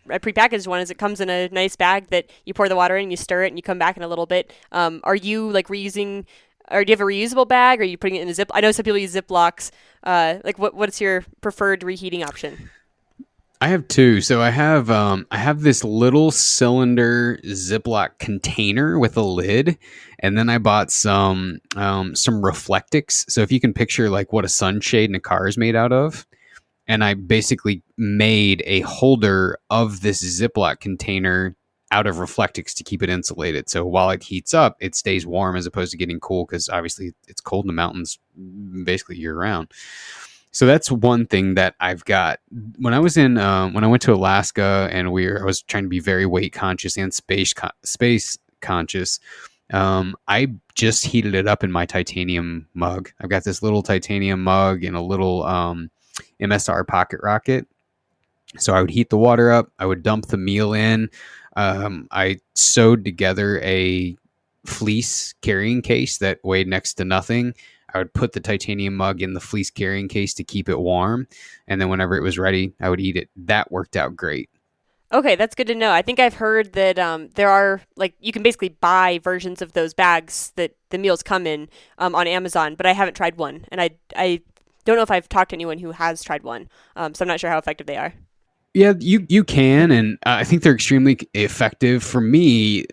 [SPEAKER 2] prepackaged one is it comes in a nice bag that you pour the water in, you stir it, and you come back in a little bit. Are you like reusing, or do you have a reusable bag? Or are you putting it in a zip? I know some people use Ziplocs. What's your preferred reheating option?
[SPEAKER 1] I have two. So I have this little cylinder Ziploc container with a lid, and then I bought some Reflectix. So if you can picture like what a sunshade in a car is made out of, and I basically made a holder of this Ziploc container out of Reflectix to keep it insulated. So while it heats up, it stays warm as opposed to getting cool, because obviously it's cold in the mountains basically year round. So that's one thing that I've got. When I went to Alaska and I was trying to be very weight conscious and space conscious. I just heated it up in my titanium mug. I've got this little titanium mug and a little MSR pocket rocket. So I would heat the water up. I would dump the meal in. I sewed together a fleece carrying case that weighed next to nothing. I would put the titanium mug in the fleece carrying case to keep it warm. And then whenever it was ready, I would eat it. That worked out great.
[SPEAKER 2] Okay, that's good to know. I think I've heard that there are, like, you can basically buy versions of those bags that the meals come in on Amazon, but I haven't tried one. And I don't know if I've talked to anyone who has tried one. So I'm not sure how effective they are.
[SPEAKER 1] Yeah, you can. And I think they're extremely effective. For me,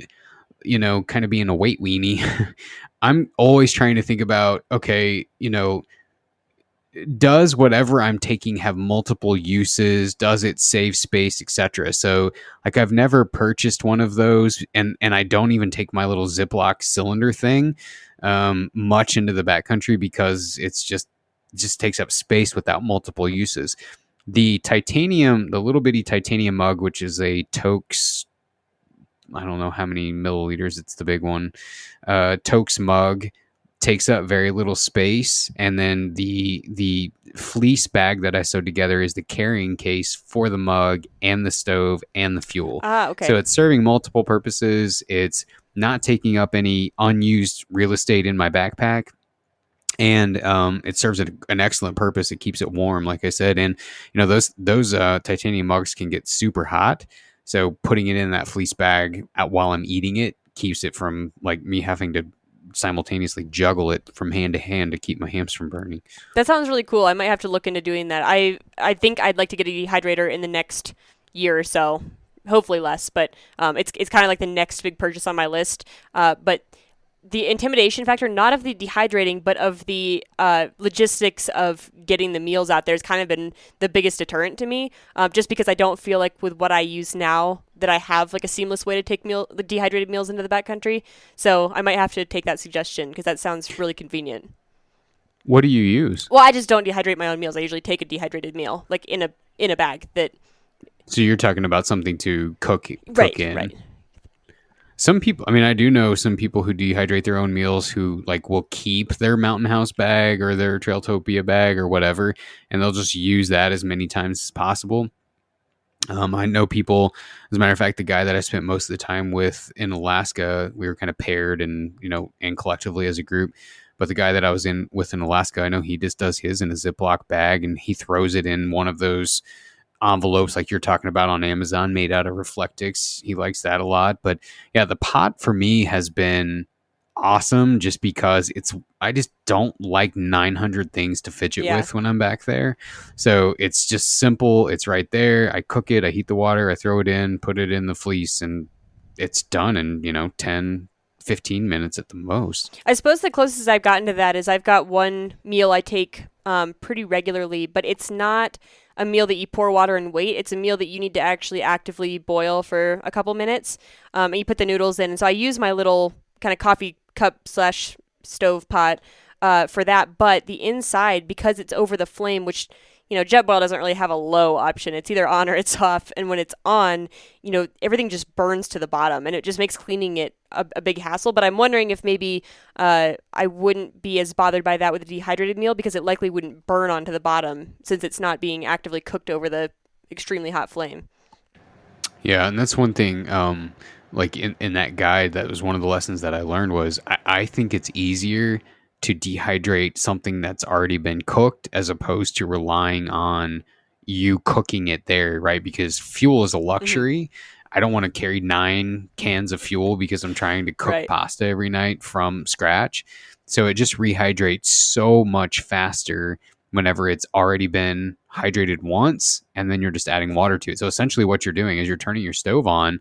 [SPEAKER 1] kind of being a weight weenie, I'm always trying to think about, okay, does whatever I'm taking have multiple uses? Does it save space, etc.? So like I've never purchased one of those, and I don't even take my little Ziploc cylinder thing much into the backcountry, because it just takes up space without multiple uses. The little bitty titanium mug, which is a Tokes, I don't know how many milliliters, it's the big one, Tokes mug, takes up very little space. And then the fleece bag that I sewed together is the carrying case for the mug and the stove and the fuel.
[SPEAKER 2] Okay.
[SPEAKER 1] So it's serving multiple purposes. It's not taking up any unused real estate in my backpack. And it serves an excellent purpose. It keeps it warm, like I said. And those titanium mugs can get super hot. So putting it in that fleece bag while I'm eating it keeps it from like me having to simultaneously juggle it from hand to hand to keep my hands from burning.
[SPEAKER 2] That sounds really cool. I might have to look into doing that. I think I'd like to get a dehydrator in the next year or so. Hopefully less, but it's kind of like the next big purchase on my list. But the intimidation factor, not of the dehydrating, but of the logistics of getting the meals out there, has kind of been the biggest deterrent to me. Just because I don't feel like with what I use now that I have like a seamless way to take the dehydrated meals into the backcountry. So I might have to take that suggestion, because that sounds really convenient.
[SPEAKER 1] What do you use?
[SPEAKER 2] Well, I just don't dehydrate my own meals. I usually take a dehydrated meal, like in a bag. That
[SPEAKER 1] So you're talking about something to cook
[SPEAKER 2] right,
[SPEAKER 1] in.
[SPEAKER 2] right,
[SPEAKER 1] Some people, I mean, I do know some people who dehydrate their own meals who like will keep their Mountain House bag or their Trailtopia bag or whatever, and they'll just use that as many times as possible. I know people, as a matter of fact, the guy that I spent most of the time with in Alaska, we were kind of paired and, and collectively as a group. But the guy that I was in with in Alaska, I know he just does his in a Ziploc bag and he throws it in one of those envelopes like you're talking about on Amazon made out of Reflectix. He likes that a lot. But yeah, the pot for me has been awesome just because I just don't like 900 things to fidget
[SPEAKER 2] yeah.
[SPEAKER 1] with when I'm back there. So it's just simple. It's right there. I cook it, I heat the water, I throw it in, put it in the fleece, and it's done in, 10, 15 minutes at the most.
[SPEAKER 2] I suppose the closest I've gotten to that is I've got one meal I take pretty regularly, but it's not a meal that you pour water and wait. It's a meal that you need to actually actively boil for a couple minutes, and you put the noodles in. And so I use my little kind of coffee cup slash stove pot for that. But the inside, because it's over the flame, which Jetboil doesn't really have a low option. It's either on or it's off. And when it's on, everything just burns to the bottom, and it just makes cleaning it a big hassle. But I'm wondering if maybe I wouldn't be as bothered by that with a dehydrated meal because it likely wouldn't burn onto the bottom since it's not being actively cooked over the extremely hot flame.
[SPEAKER 1] Yeah, and that's one thing. Like in that guide, that was one of the lessons that I learned was I think it's easier to dehydrate something that's already been cooked as opposed to relying on you cooking it there, right? Because fuel is a
[SPEAKER 2] Hmm.
[SPEAKER 1] luxury. I don't want to carry 9 cans of fuel because I'm trying to cook
[SPEAKER 2] Right.
[SPEAKER 1] pasta every night from scratch. So it just rehydrates so much faster whenever it's already been hydrated once and then you're just adding water to it. So essentially what you're doing is you're turning your stove on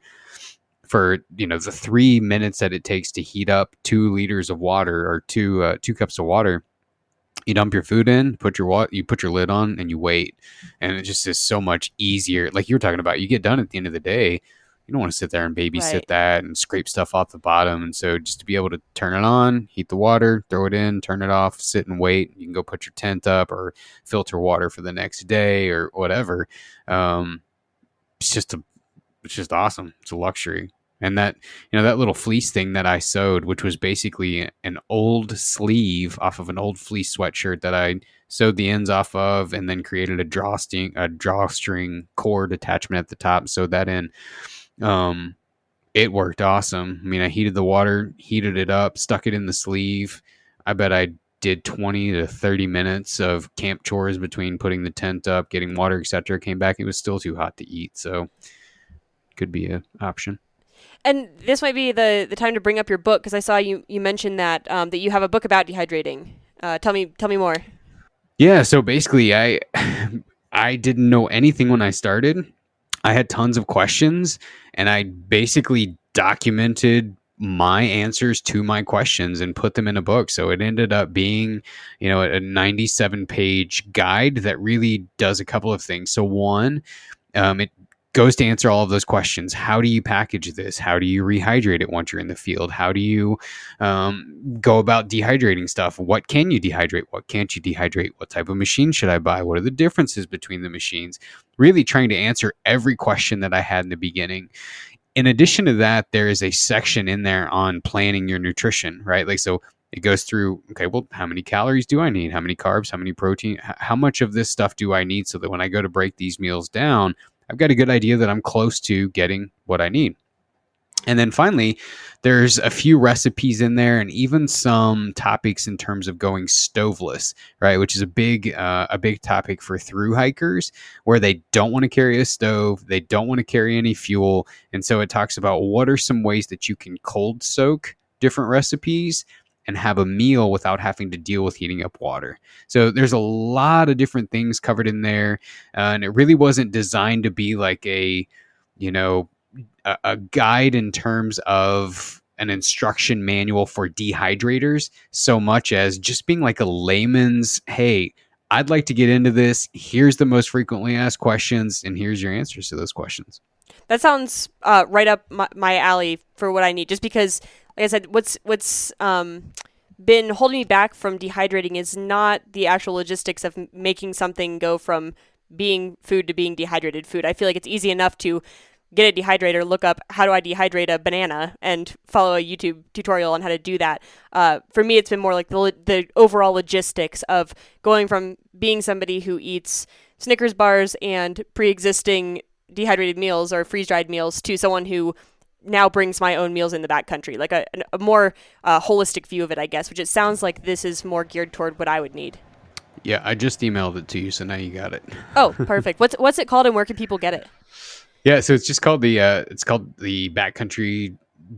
[SPEAKER 1] for, the 3 minutes that it takes to heat up 2 liters of water or 2 cups of water. You dump your food in, you put your lid on, and you wait, and it just is so much easier. Like you were talking about, you get done at the end of the day. You don't want to sit there and babysit
[SPEAKER 2] Right.
[SPEAKER 1] that and scrape stuff off the bottom. And so, just to be able to turn it on, heat the water, throw it in, turn it off, sit and wait. You can go put your tent up or filter water for the next day or whatever. Um, it's just a it's just awesome. It's a luxury. And that little fleece thing that I sewed, which was basically an old sleeve off of an old fleece sweatshirt that I sewed the ends off of and then created a drawstring cord attachment at the top, sewed that in. Um, it worked awesome. I mean, I heated the water, heated it up, stuck it in the sleeve. I bet I did 20 to 30 minutes of camp chores between putting the tent up, getting water, etc. Came back, it was still too hot to eat. So could be an option.
[SPEAKER 2] And this might be the time to bring up your book because I saw you mentioned that that you have a book about dehydrating. Tell me more.
[SPEAKER 1] Yeah, so basically I didn't know anything when I started. I had tons of questions and I basically documented my answers to my questions and put them in a book. So it ended up being, a 97-page guide that really does a couple of things. So one, it goes to answer all of those questions. How do you package this? How do you rehydrate it once you're in the field? How do you go about dehydrating stuff? What can you dehydrate? What can't you dehydrate? What type of machine should I buy? What are the differences between the machines? Really trying to answer every question that I had in the beginning. In addition to that, there is a section in there on planning your nutrition, right? Like, so it goes through, okay, well, how many calories do I need? How many carbs? How many protein? How much of this stuff do I need so that when I go to break these meals down, I've got a good idea that I'm close to getting what I need. And then finally, there's a few recipes in there, and even some topics in terms of going stoveless, right? Which is a big topic for through hikers, where they don't want to carry a stove, they don't want to carry any fuel, and so it talks about what are some ways that you can cold soak different recipes and have a meal without having to deal with heating up water. So there's a lot of different things covered in there, and it really wasn't designed to be like you know a guide in terms of an instruction manual for dehydrators so much as just being like a layman's, hey, I'd like to get into this. Here's the most frequently asked questions, and here's your answers to those questions.
[SPEAKER 2] That sounds right up my alley for what I need. Just because, like I said, what's been holding me back from dehydrating is not the actual logistics of making something go from being food to being dehydrated food. I feel like it's easy enough to get a dehydrator, look up how do I dehydrate a banana, and follow a YouTube tutorial on how to do that. For me, it's been more like the overall logistics of going from being somebody who eats Snickers bars and pre-existing dehydrated meals or freeze-dried meals to someone who now brings my own meals in the backcountry, like a more holistic view of it, I guess, which it sounds like this is more geared toward what I would need.
[SPEAKER 1] Yeah, I just emailed it to you, so now you got it.
[SPEAKER 2] Oh, perfect. What's it called, and where can people get it?
[SPEAKER 1] Yeah, so it's just called the Backcountry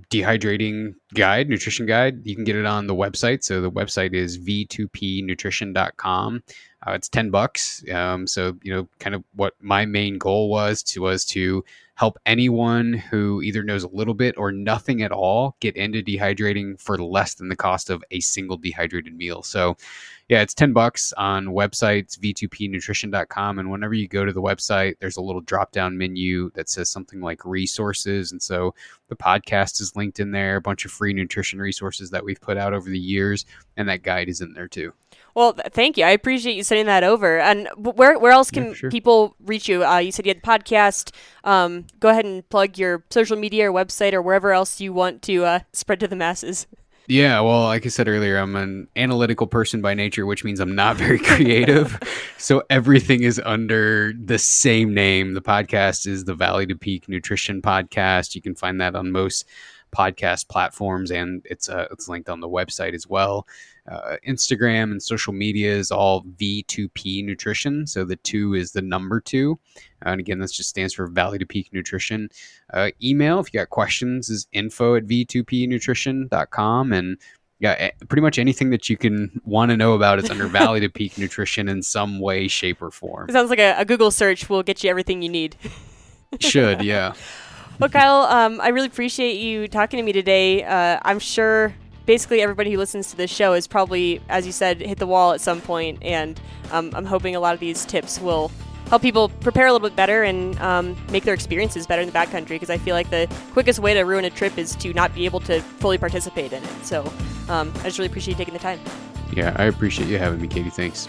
[SPEAKER 1] Dehydrating Guide, Nutrition Guide. You can get it on the website. So the website is v2pnutrition.com. It's $10. So kind of what my main goal was to help anyone who either knows a little bit or nothing at all get into dehydrating for less than the cost of a single dehydrated meal. So yeah, it's $10 on websites, v2pnutrition.com. And whenever you go to the website, there's a little drop down menu that says something like resources. And so the podcast is linked in there, a bunch of free nutrition resources that we've put out over the years. And that guide is in there too.
[SPEAKER 2] Well, thank you. I appreciate you sending that over. And where else can people reach you? You said you had a podcast. Go ahead and plug your social media or website or wherever else you want to spread to the masses.
[SPEAKER 1] Yeah, well, like I said earlier, I'm an analytical person by nature, which means I'm not very creative. So everything is under the same name. The podcast is the Valley to Peak Nutrition Podcast. You can find that on most podcast platforms, and it's linked on the website as well. Instagram and social media is all V2P Nutrition. So the 2 is the number 2. And again, this just stands for Valley to Peak Nutrition. Email, if you got questions, is info@v2pnutrition.com. And yeah, pretty much anything that you can want to know about is under Valley to Peak Nutrition in some way, shape, or form.
[SPEAKER 2] It sounds like a Google search will get you everything you need.
[SPEAKER 1] Should, yeah.
[SPEAKER 2] Well, Kyle, I really appreciate you talking to me today. I'm sure basically everybody who listens to this show is probably, as you said, hit the wall at some point, and I'm hoping a lot of these tips will help people prepare a little bit better and make their experiences better in the backcountry, because I feel like the quickest way to ruin a trip is to not be able to fully participate in it. So I just really appreciate you taking the time.
[SPEAKER 1] Yeah, I appreciate you having me, Katie. Thanks.